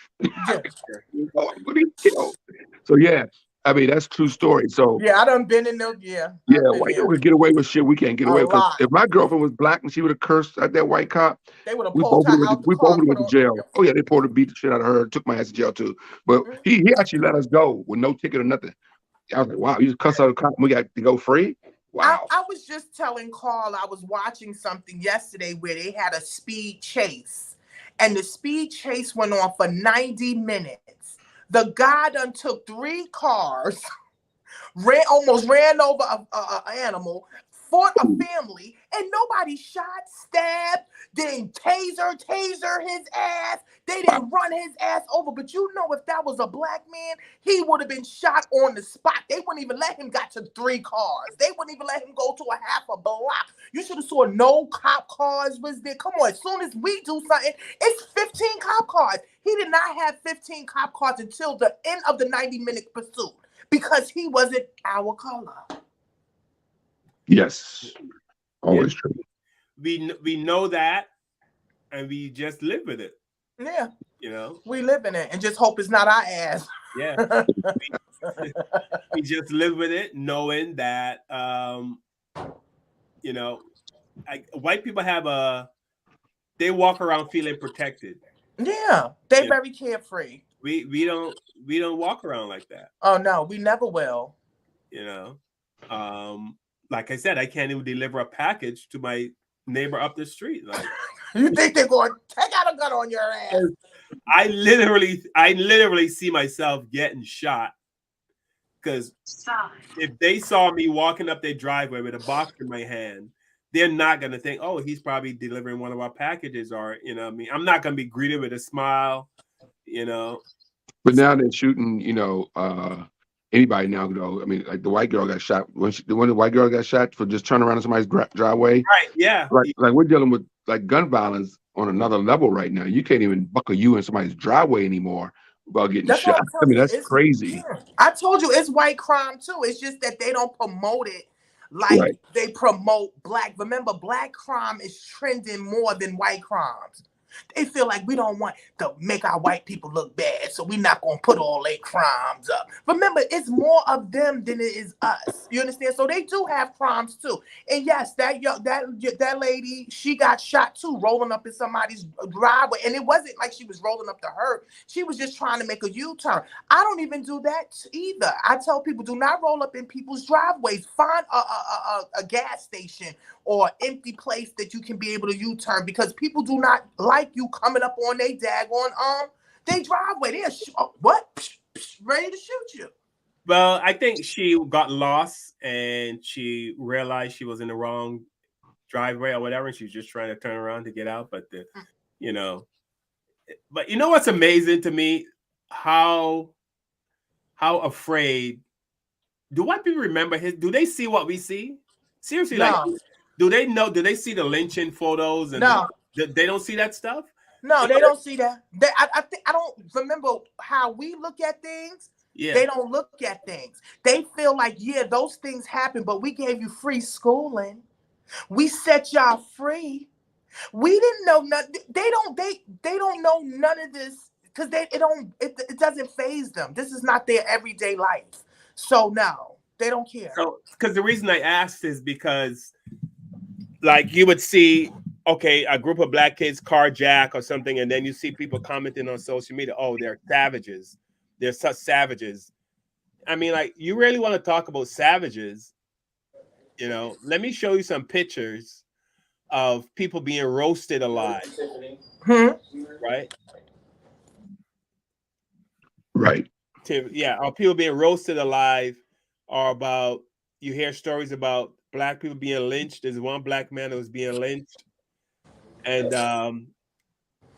So yeah, I mean that's a true story. So yeah, I done been in there. Yeah, white girl can get away with shit we can't get away with. If my girlfriend was Black and she would have cursed at that white cop, they would have pulled her out the car. We both went to jail. Oh yeah, they pulled her, beat the shit out of her, took my ass to jail too. But he actually let us go with no ticket or nothing. I was like, wow, you just cuss out a cop, we got to go free. Wow. I was just telling Carl, I was watching something yesterday where they had a speed chase, and the speed chase went on for 90 minutes. The guy done took 3 cars, almost ran over an animal, fought a family, and nobody shot, stabbed, didn't taser his ass. They didn't run his ass over. But if that was a Black man, he would have been shot on the spot. They wouldn't even let him got to 3 cars. They wouldn't even let him go to a half a block. You should have saw no cop cars was there. Come on, as soon as we do something, it's 15 cop cars. He did not have 15 cop cars until the end of the 90-minute pursuit because he wasn't our color. Yes, always true. We know that, and we just live with it. Yeah, we live in it and just hope it's not our ass. Yeah, we just live with it, knowing that white people they walk around feeling protected. Yeah, they're very carefree. We don't walk around like that. Oh no, we never will. Like I said, I can't even deliver a package to my neighbor up the street. Like, you think they're going to take out a gun on your ass? I literally see myself getting shot because if they saw me walking up their driveway with a box in my hand, they're not going to think, "Oh, he's probably delivering one of our packages," or I'm not going to be greeted with a smile. But now they're shooting, anybody now, though. I mean, like the white girl got shot when the white girl got shot for just turning around in somebody's driveway. Right, yeah. Like we're dealing with like gun violence on another level right now. You can't even buckle you in somebody's driveway anymore without getting That's what shot. I'm I telling mean, you. that's crazy. I told you it's white crime too. It's just that they don't promote it like Right. they promote black. Remember, black crime is trending more than white crimes. They feel like we don't want to make our white people look bad, so we're not gonna put all their crimes up. Remember, it's more of them than it is us. You understand? So they do have crimes too. And yes, that lady, she got shot too, rolling up in somebody's driveway. And it wasn't like she was rolling up to her. She was just trying to make a U-turn. I don't even do that either. I tell people, do not roll up in people's driveways. Find a gas station or empty place that you can be able to U-turn, because people do not like you coming up on they daggone they driveway. They're ready to shoot you. Well, I think she got lost and she realized she was in the wrong driveway or whatever, and she's just trying to turn around to get out. But you know what's amazing to me? How afraid do white people remember do they see what we see? Seriously, like, do they know? Do they see the lynching photos and they don't see that stuff? No, they don't see that. I don't remember how we look at things. Yeah. They don't look at things. They feel like, yeah, those things happen, but we gave you free schooling. We set y'all free. We didn't know nothing. They don't know none of this because it doesn't faze them. This is not their everyday life. So no, they don't care. So, because the reason I asked is because, like, you would see, okay, a group of black kids carjack or something, and then you see people commenting on social media, oh, they're savages. They're such savages. I mean, like, you really want to talk about savages? Let me show you some pictures of people being roasted alive. Right? Right. Yeah, or people being roasted alive, or about, you hear stories about black people being lynched. There's one black man that was being lynched, and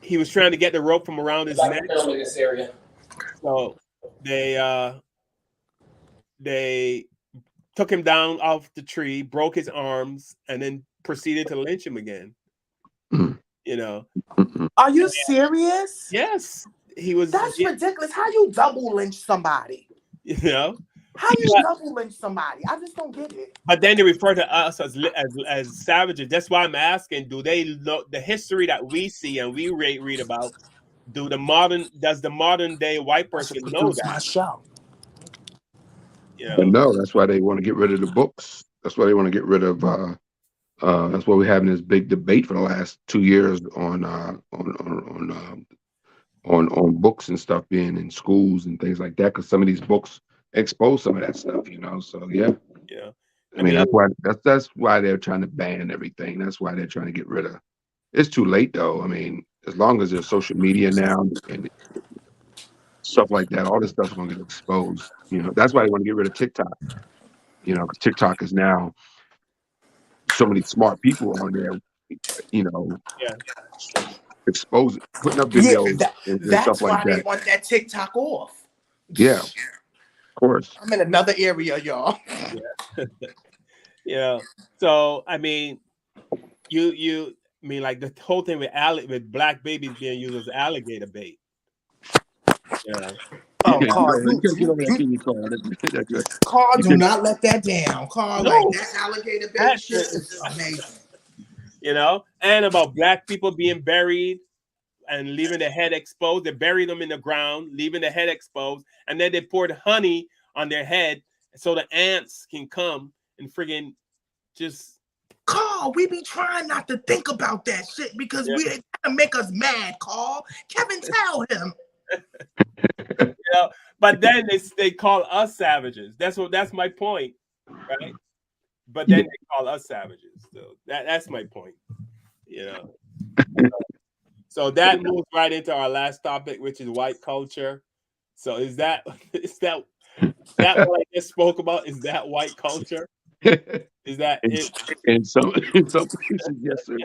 he was trying to get the rope from around his neck. So they took him down off the tree, broke his arms, and then proceeded to lynch him again. Are you serious? Yes. He was. That's ridiculous. How you double lynch somebody? How you double lynch somebody? I just don't get it. But then they refer to us as savages. That's why I'm asking: do they know the history that we see and we read about? Does the modern day white person know that? My show. No, that's why they want to get rid of the books. That's why they want to get rid of. That's why we're having this big debate for the last 2 years on books and stuff being in schools and things like that, because some of these books expose some of that stuff. So yeah. I mean, that's why they're trying to ban everything. That's why they're trying to get rid of. It's too late though. I mean, as long as there's social media now and stuff like that, all this stuff's going to get exposed. That's why they want to get rid of TikTok. Because TikTok is now so many smart people on there. Exposing, putting up videos and stuff like that. That's why they want that TikTok off. Yeah, of course. I'm in another area, y'all. Yeah. So I mean, you mean like the whole thing with black babies being used as alligator bait. Yeah. Oh, Carl, Carl, do not let that down. Carl, like that alligator bait shit is amazing. And about black people being buried and leaving the head exposed. They buried them in the ground, leaving the head exposed, and then they poured honey on their head so the ants can come and friggin' just. Carl, we be trying not to think about that shit because we gonna make us mad, Carl. Kevin, tell him. But then they call us savages. That's my point, right? But then they call us savages. So that's my point. So that moves right into our last topic, which is white culture. So is that what I just spoke about? Is that white culture? Is that it? In some places, yes, sir.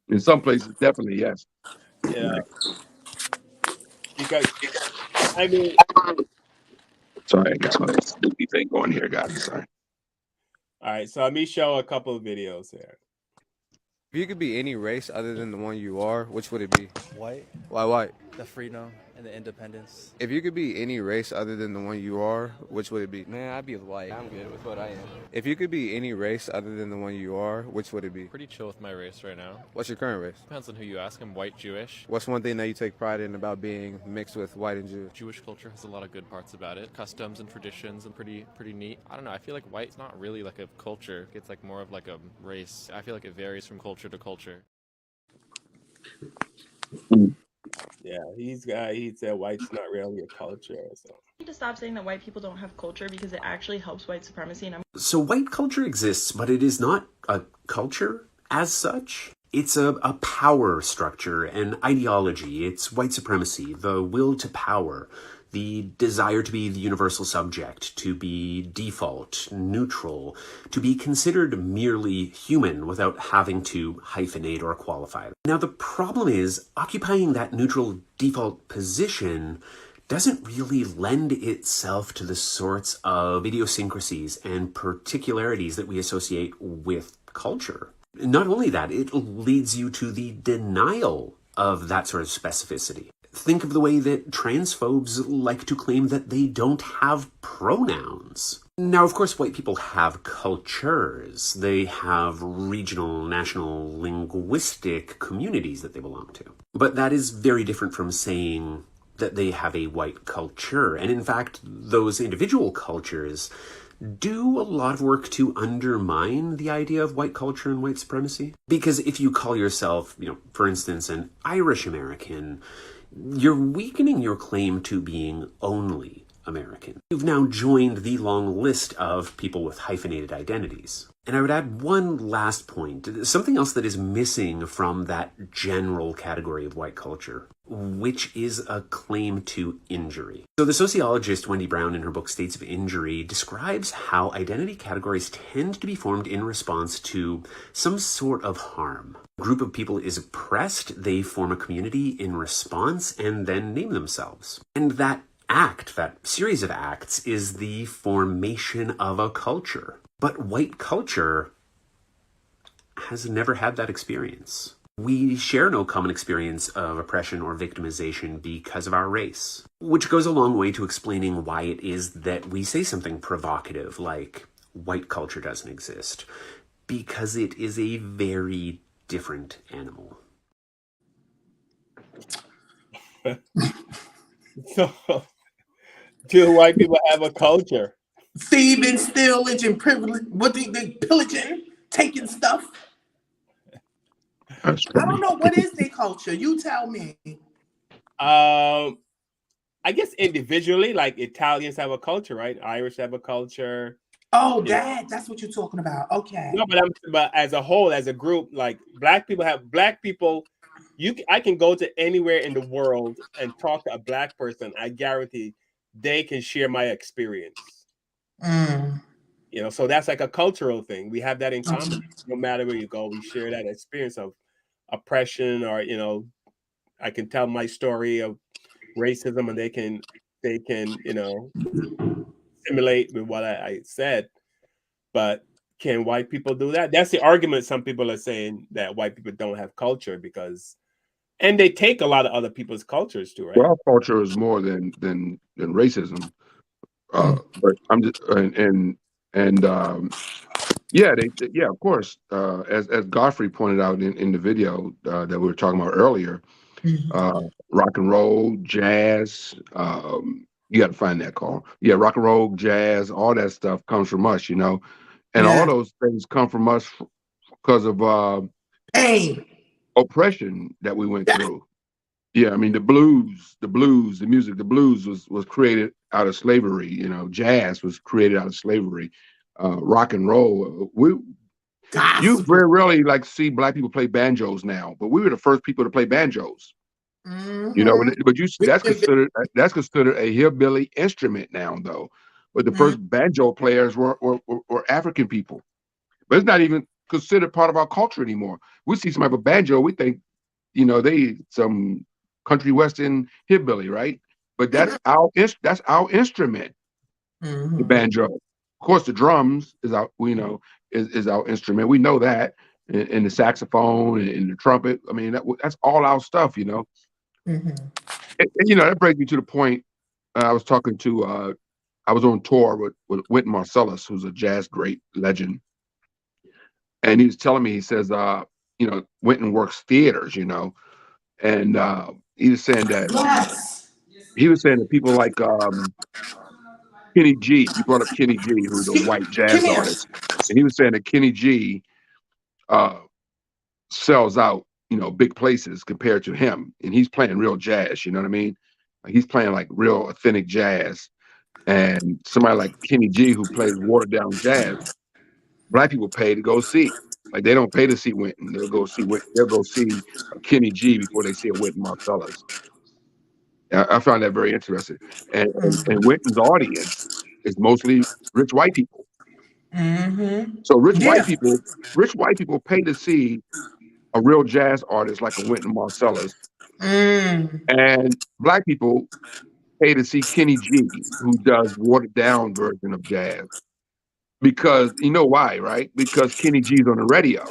In some places, definitely yes. Yeah. Because I mean, Sorry, I got my Snoopy thing going here, guys. Sorry. All right, so let me show a couple of videos here. If you could be any race other than the one you are, which would it be? White. Why white? The freedom and the independence. If you could be any race other than the one you are, which would it be? Man, I'd be white. I'm good with what I am. If you could be any race other than the one you are, which would it be? Pretty chill with my race right now. What's your current race? Depends on who you ask. I'm white Jewish. What's one thing that you take pride in about being mixed with white and Jewish? Jewish culture has a lot of good parts about it. Customs and traditions and pretty neat. I don't know. I feel like white's not really like a culture. It's like more of like a race. I feel like it varies from culture to culture. Yeah, he said white's not really a culture. So. Need to stop saying that white people don't have culture because it actually helps white supremacy. So white culture exists, but it is not a culture as such. It's a power structure, an ideology. It's white supremacy, the will to power, the desire to be the universal subject, to be default, neutral, to be considered merely human without having to hyphenate or qualify. Now, the problem is occupying that neutral default position doesn't really lend itself to the sorts of idiosyncrasies and particularities that we associate with culture. Not only that, it leads you to the denial of that sort of specificity. Think of the way that transphobes like to claim that they don't have pronouns. Now, of course, white people have cultures. They have regional, national, linguistic communities that they belong to. But that is very different from saying that they have a white culture. And in fact, those individual cultures do a lot of work to undermine the idea of white culture and white supremacy. Because if you call yourself, for instance, an Irish American, you're weakening your claim to being only American. You've now joined the long list of people with hyphenated identities. And I would add one last point, something else that is missing from that general category of white culture, which is a claim to injury. So the sociologist Wendy Brown in her book States of Injury describes how identity categories tend to be formed in response to some sort of harm. A group of people is oppressed, they form a community in response, and then name themselves. And that series of acts, is the formation of a culture. But white culture has never had that experience. We share no common experience of oppression or victimization because of our race, which goes a long way to explaining why it is that we say something provocative like white culture doesn't exist, because it is a very different animal. So, do white people have a culture? Thieving, stealing, and privilege. What they pillaging, taking stuff. I don't know, what is their culture? You tell me. I guess individually, like Italians have a culture, right? Irish have a culture. Oh, that's what you're talking about. Okay. No, but as a whole, as a group, like black people. I can go to anywhere in the world and talk to a black person. I guarantee they can share my experience. So that's like a cultural thing. We have that in common. No matter where you go, we share that experience of oppression, or I can tell my story of racism, and they can simulate with what I said. But can white people do that? That's the argument. Some people are saying that white people don't have culture and they take a lot of other people's cultures too, right? Well, culture is more than racism. But I'm just yeah, of course. As Godfrey pointed out in the video that we were talking about earlier, rock and roll, jazz. You got to find that, Carl. Yeah, rock and roll, jazz, all that stuff comes from us, and all those things come from us because of oppression that we went through. Yeah, I mean the blues, the music, the blues was created out of slavery. Jazz was created out of slavery. Rock and roll. You very rarely see black people play banjos now, but we were the first people to play banjos. But that's considered a hillbilly instrument now, though. But the first banjo players were African people. But it's not even considered part of our culture anymore. We see somebody with a banjo, we think, they some country western hillbilly, right? But that's our instrument. the banjo. Of course, the drums is our, is our instrument. We know that, and the saxophone and the trumpet. I mean, that's all our stuff. And, that brings me to the point. I was talking to. I was on tour with Wynton Marsalis, who's a jazz great legend, and he was telling me. He says, Wynton works theaters, and he was saying that. He was saying that people like Kenny G. You brought up Kenny G, who's a white jazz artist, and he was saying that Kenny G sells out, big places compared to him, and he's playing real jazz. You know what I mean? Like he's playing like real authentic jazz, and somebody like Kenny G, who plays watered down jazz, black people pay to go see. Like they don't pay to see Wynton. They'll go see a Kenny G before they see a Wynton Marsalis. I found that very interesting. And Wynton's audience is mostly rich white people. So rich white people pay to see a real jazz artist like a Wynton Marsalis, and black people pay to see Kenny G, who does watered down version of jazz. Because you know why, right? Because Kenny G's on the radio,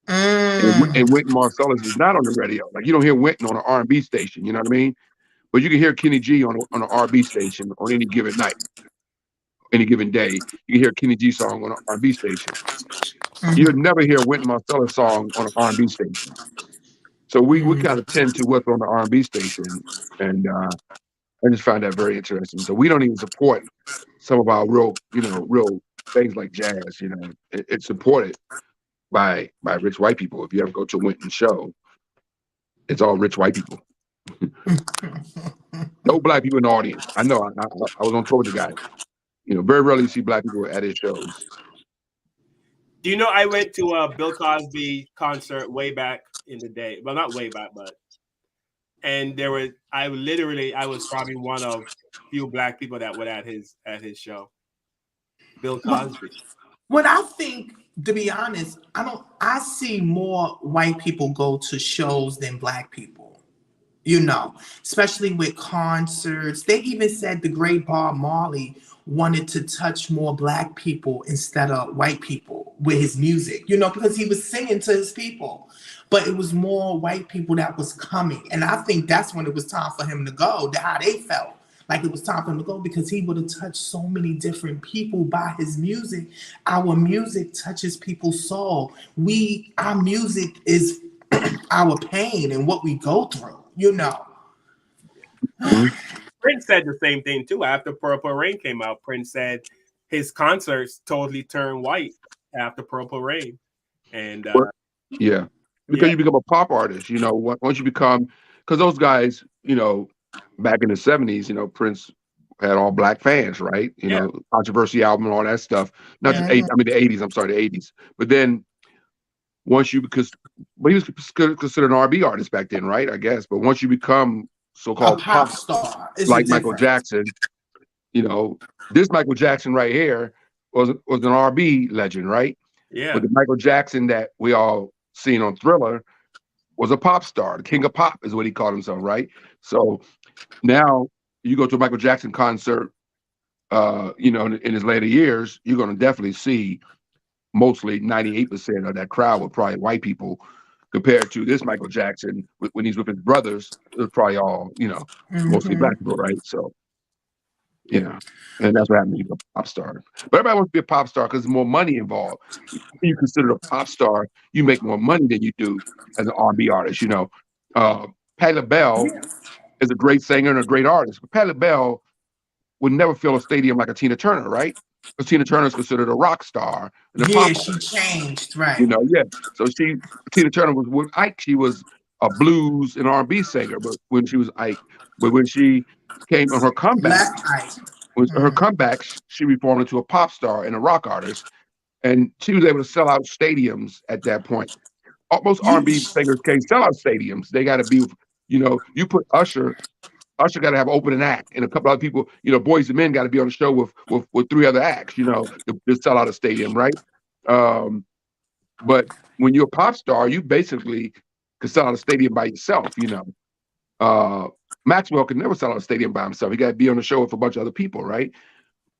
and Wynton Marsalis is not on the radio. Like you don't hear Wynton on an R&B station. You know what I mean? But you can hear Kenny G on an R&B station on any given night, any given day. You can hear Kenny G song on an R&B station. You'll never hear Wynton Marsalis song on an R&B station. So we kind of tend to what's on the R&B station, and I just find that very interesting. So we don't even support some of our real things like jazz. It's supported by rich white people. If you ever go to a Wynton show, it's all rich white people. No black people in the audience. I know. I was on tour with the guy. Very rarely you see black people at his shows. Do you know I went to a Bill Cosby concert way back in the day? Well, not way back, but and I was probably one of few black people that were at his show. Bill Cosby. What I think, to be honest, I see more white people go to shows than black people. Especially with concerts. They even said the great Bob Marley wanted to touch more black people instead of white people with his music, because he was singing to his people. But it was more white people that was coming. And I think that's when it was time for him to go, how they felt. Like it was time for him to go because he would have touched so many different people by his music. Our music touches people's soul. Our music is our pain and what we go through. Prince said the same thing too. After Purple Rain came out, Prince said his concerts totally turned white after Purple Rain. And because you become a pop artist, once you become, because those guys, back in the 70s, Prince had all black fans, right? Controversy album and all that stuff. Not the 80s, I'm sorry, the 80s. But then but he was considered an R&B artist back then, right? I guess. But once you become so-called pop star, like Michael Jackson, this Michael Jackson right here was an R&B legend, right? Yeah. But the Michael Jackson that we all seen on Thriller was a pop star. The king of pop is what he called himself, right? So now you go to a Michael Jackson concert, in his later years, you're going to definitely see mostly 98% of that crowd were probably white people, compared to this Michael Jackson when he's with his brothers. It was probably all, mostly black people, right? So, and that's what happened to be a pop star. But everybody wants to be a pop star because there's more money involved. When you consider a pop star, you make more money than you do as an R&B artist. Patti LaBelle is a great singer and a great artist, but Patti LaBelle would never fill a stadium like a Tina Turner, right? Because Tina Turner is considered a rock star. And she changed, right? So Tina Turner was with Ike. She was a blues and R&B singer, but when she was Ike, but when she came on her comeback, she reformed into a pop star and a rock artist, and she was able to sell out stadiums at that point. Most R&B singers can't sell out stadiums. They got to be, you put Usher. Usher got to have opening act, and a couple other people, Boys and Men got to be on the show with three other acts, to sell out a stadium, right? But when you're a pop star, you basically can sell out a stadium by yourself, Maxwell could never sell out a stadium by himself. He got to be on the show with a bunch of other people, right?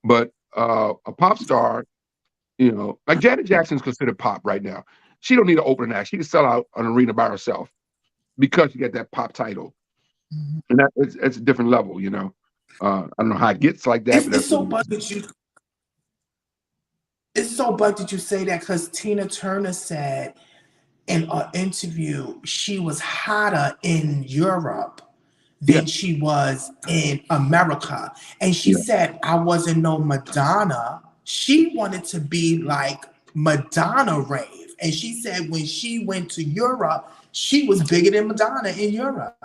But a pop star, like Janet Jackson's considered pop right now. She don't need an opening act. She can sell out an arena by herself because she got that pop title, and it's a different level. I don't know how it gets like that, but It's that's what so it bugged is. that you. It's so bugged that you say that because Tina Turner said in an interview she was hotter in Europe Yeah, than she was in America. And she yeah, said, I wasn't no Madonna. She wanted to be like Madonna rave. And she said when she went to Europe, she was bigger than Madonna in Europe.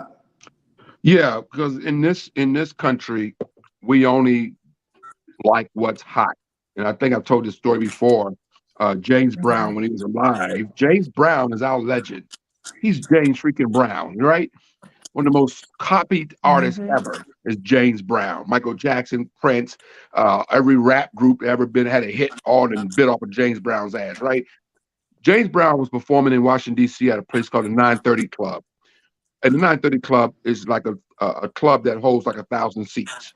yeah. Because in this country, we only like what's hot, and I think I've told this story before. James Brown, when he was alive, James Brown is our legend. He's James freaking Brown, right? One of the most copied artists Mhm. ever is James Brown. Michael Jackson, Prince, every rap group ever been had a hit on and bit off of James Brown's ass, right? James Brown was performing in Washington, D.C. at a place called the 930 Club. And the 930 Club is like a club that holds like 1,000 seats.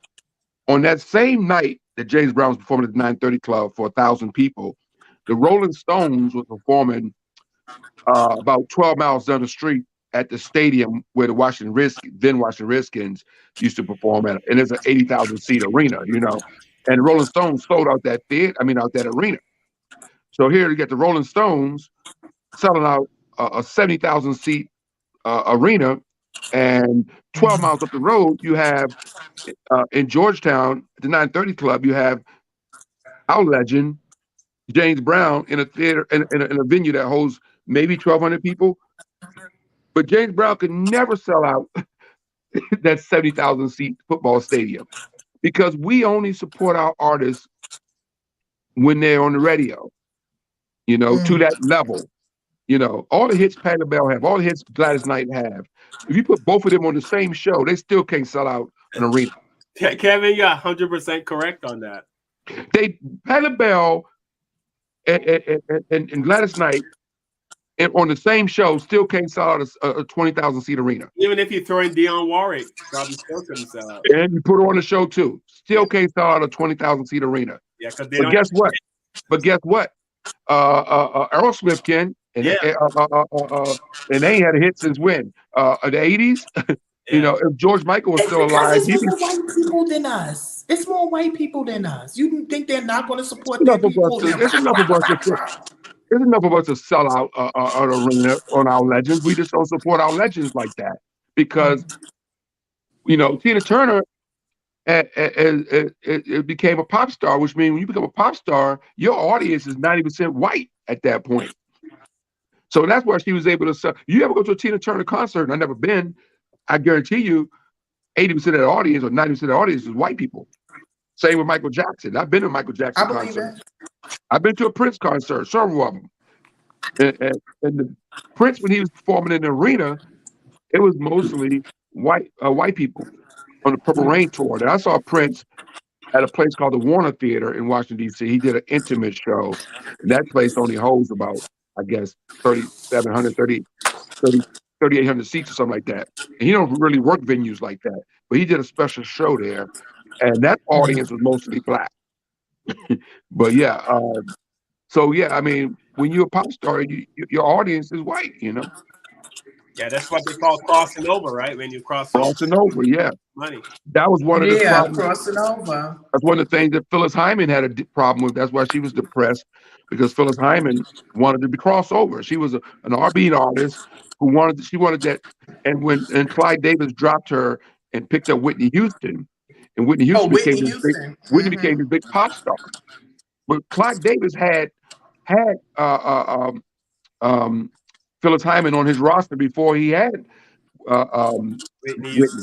On that same night that James Brown was performing at the 930 Club for 1,000 people, the Rolling Stones was performing about 12 miles down the street at the stadium where the then Washington Redskins used to perform at, and it's an 80,000 seat arena. And the Rolling Stones sold out that theater, out that arena. So here you get the Rolling Stones selling out a 70,000 seat arena, and 12 miles up the road, you have in Georgetown, the 930 Club, you have our legend, James Brown, in a theater, in a venue that holds maybe 1,200 people. But James Brown could never sell out that 70,000 seat football stadium because we only support our artists when they're on the radio, to that level. All the hits Patti LaBelle have, all the hits Gladys Knight have. If you put both of them on the same show, they still can't sell out an arena. Kevin, you're 100% correct on that. Patti LaBelle and Gladys Knight on the same show still can't sell out a 20,000 seat arena. Even if you throw in Dionne Warwick, probably still couldn't sell out. And you put her on the show too, still can't sell out a 20,000 seat arena. Yeah, because they But don't. guess what? Aerosmith can, and Yeah. and they ain't had a hit since when? The 80s. If George Michael was It's still because alive, it's more white people than us. It's more white people than us. You think they're not going to support their people? There's enough of us to sell out an arena on our legends. We just don't support our legends like that because Tina Turner it became a pop star, which means when you become a pop star, your audience is 90% white at that point. So that's why she was able to sell. You ever go to a Tina Turner concert? And I've never been. I guarantee you, 80% of the audience or 90% of the audience is white people. Same with Michael Jackson. I've been to a Michael Jackson concert. I've been to a Prince concert, several of them. And the Prince, when he was performing in the arena, it was mostly white people on the Purple Rain tour. And I saw Prince at a place called the Warner Theater in Washington, D.C. He did an intimate show. And that place only holds about, I guess, 3,700, 3,800 seats or something like that. And he don't really work venues like that. But he did a special show there. And that audience was mostly black. But yeah, so yeah, when you're a pop star, your audience is white, Yeah, that's what they call crossing over, right? When you cross Crossing over, yeah. money. That was one of the problems. Crossing over. That's one of the things that Phyllis Hyman had a problem with. That's why she was depressed, because Phyllis Hyman wanted to be crossover. She was an R&B artist she wanted that. And when Clyde Davis dropped her and picked up Whitney Houston, and Whitney Houston became this big pop star. But Clyde Davis had Phyllis Hyman on his roster before he had Whitney. But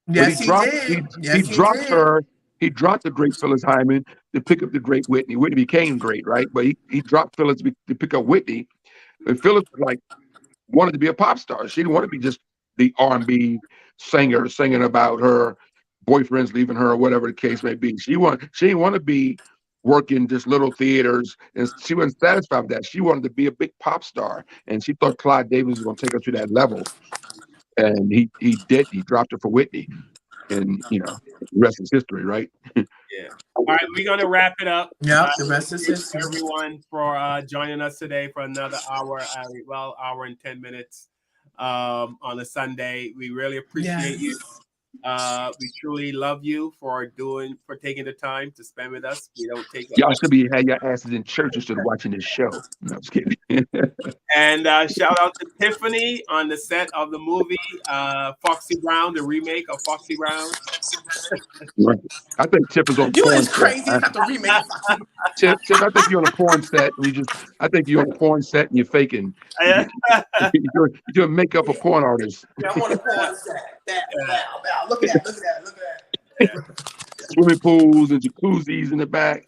Yes, he did. he dropped her. He dropped the great Phyllis Hyman to pick up the great Whitney. Whitney became great, right? But he dropped Phyllis to pick up Whitney. And Phyllis wanted to be a pop star. She didn't want to be just the R&B singer singing about her boyfriends leaving her or whatever the case may be. She didn't want to be working just little theaters, and she wasn't satisfied with that. She wanted to be a big pop star, and she thought Clyde Davis was going to take her to that level. And he did. He dropped her for Whitney, and the rest is history, right? Yeah. All right, we're gonna wrap it up. Yep, the rest is Thank history. everyone for joining us today for another hour, hour and 10 minutes on a Sunday. We really appreciate you. We truly love you for taking the time to spend with us. We don't take it Y'all lightly. should be had your asses in church instead of watching this show. No, I'm just kidding. And shout out to Tiffany on the set of the movie Foxy Brown, the remake of Foxy Brown. Right. I think Tip is on a You porn is set. crazy not to remake Foxy. Tip, I think you're on a porn set. I think you're on a porn set and you're faking. You're doing makeup for porn artists. Yeah, I'm on a porn set. Look at that. Swimming pools and jacuzzis in the back.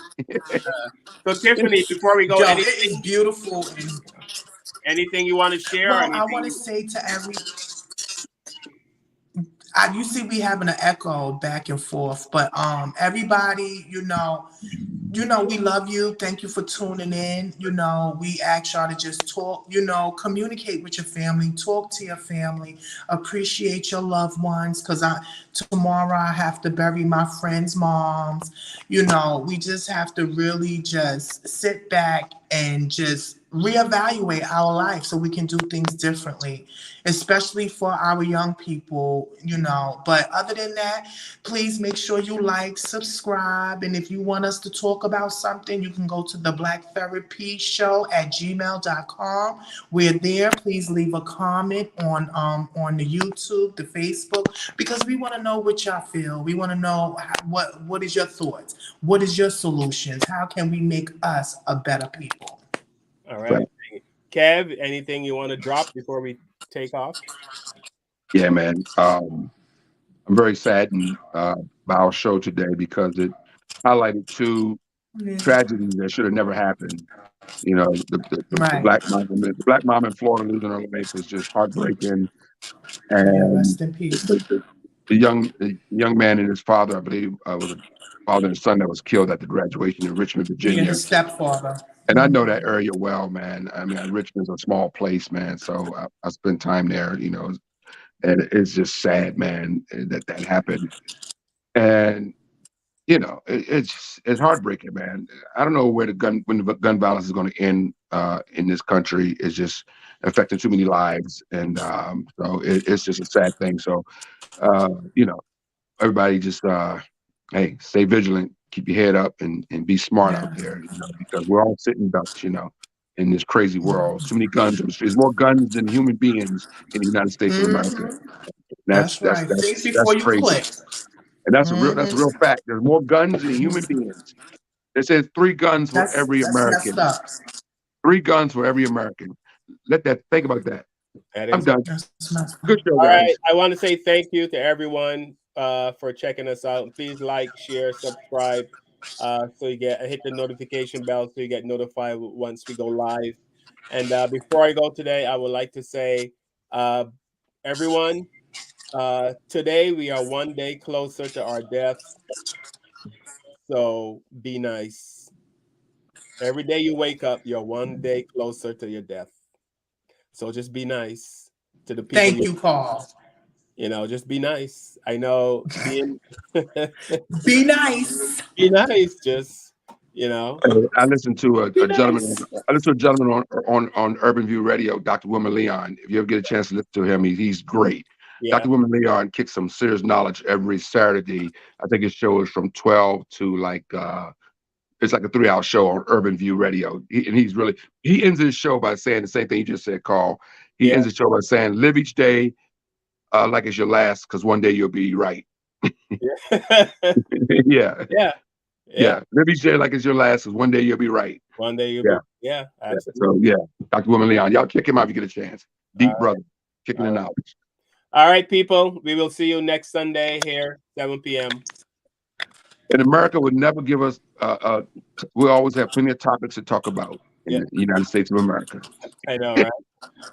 So Tiffany, before we go, Yo, it is beautiful. Anything you want to share? Well, I want to say to you see we having an echo back and forth, but everybody, we love you. Thank you for tuning in. We ask y'all to just talk, communicate with your family, talk to your family, appreciate your loved ones, because tomorrow I have to bury my friends' moms. We just have to really just sit back and just reevaluate our life so we can do things differently, especially for our young people, But other than that, please make sure you like, subscribe, and if you want us to talk about something, you can go to the Black Therapy Show at gmail.com. We're there. Please leave a comment on the YouTube, the Facebook, because we want to know what y'all feel. We want to know what is your thoughts? What is your solutions? How can we make us a better people? All right. Kev, anything you want to drop before we take off? Yeah, man. I'm very saddened by our show today because it highlighted two tragedies that should have never happened. The black mom in Florida losing her life was just heartbreaking, and rest in peace. The young man and his father, I believe, was a father and son that was killed at the graduation in Richmond, Virginia. Yeah, his stepfather. And I know that area well, man. I mean, Richmond's a small place, man. So I spent time there, and it's just sad, man, that happened. And it's heartbreaking, man. I don't know when the gun violence is going to end in this country. It's just affecting too many lives, and so it's just a sad thing. So, everybody just hey, stay vigilant, keep your head up, and be smart out there, because we're all sitting ducks, in this crazy world. Too many guns. There's more guns than human beings in the United States of America. That's right. Think before you crazy. click. And that's a real fact. There's more guns than human beings. It says 3 guns for every American. That's messed up. 3 guns for every American. Think about that. I'm done. Good show, guys. All right. I want to say thank you to everyone for checking us out. Please like, share, subscribe, so you hit the notification bell so you get notified once we go live. And before I go today, I would like to say, everyone, today we are one day closer to our deaths. So be nice. Every day you wake up, you're one day closer to your death. So just be nice to the people. Thank you, Carl. Just be nice. I know being be nice. Be nice. Just I listened to a gentleman. I listened to a gentleman on Urban View Radio, Dr. Wilmer Leon. If you ever get a chance to listen to him, he's great. Yeah. Dr. Wilmer Leon kicks some serious knowledge every Saturday. I think his show is from 12 to it's like a 3-hour show on Urban View Radio. He ends his show by saying the same thing you just said, Carl. He ends his show by saying, live each day like it's your last, because one day you'll be right. Yeah. Live each day like it's your last, because one day you'll be right. One day you'll be. Yeah, So absolutely. Dr. Wilmer Leon, y'all check him out if you get a chance. Deep brother, kicking the knowledge. All right, people. We will see you next Sunday here, 7 p.m. And America would never give us. We always have plenty of topics to talk about in the United States of America. I know, right?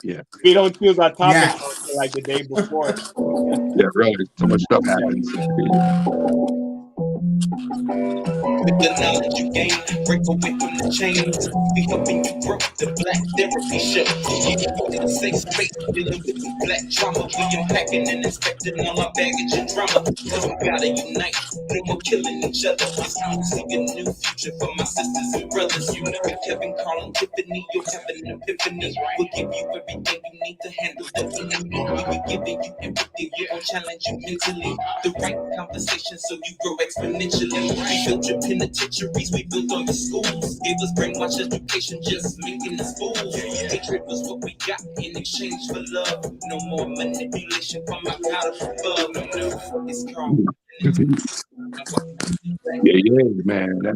Yeah. We don't choose our topics like the day before. Yeah, really. So much stuff happens. With the knowledge you gain, break away from the chains. We helping you grow the Black Therapy Show. Yeah, a safe space, dealing with the black trauma. We unpacking and inspecting all our baggage and drama. Cause we gotta unite, no more killing each other. It's time to see a new future for my sisters and brothers. You know Kevin, Carl, and Tiffany, you're having an epiphany. We'll give you everything you need to handle the enemy. We're giving you everything, we won't challenge you mentally. The right conversation so you grow exponentially. We built your penitentiaries, we built all your schools. Gave us brainwash education, just making us fools. Hatred was what we got in exchange for love. No more manipulation from my God up above. No, it's Carl. Yeah, yeah, man.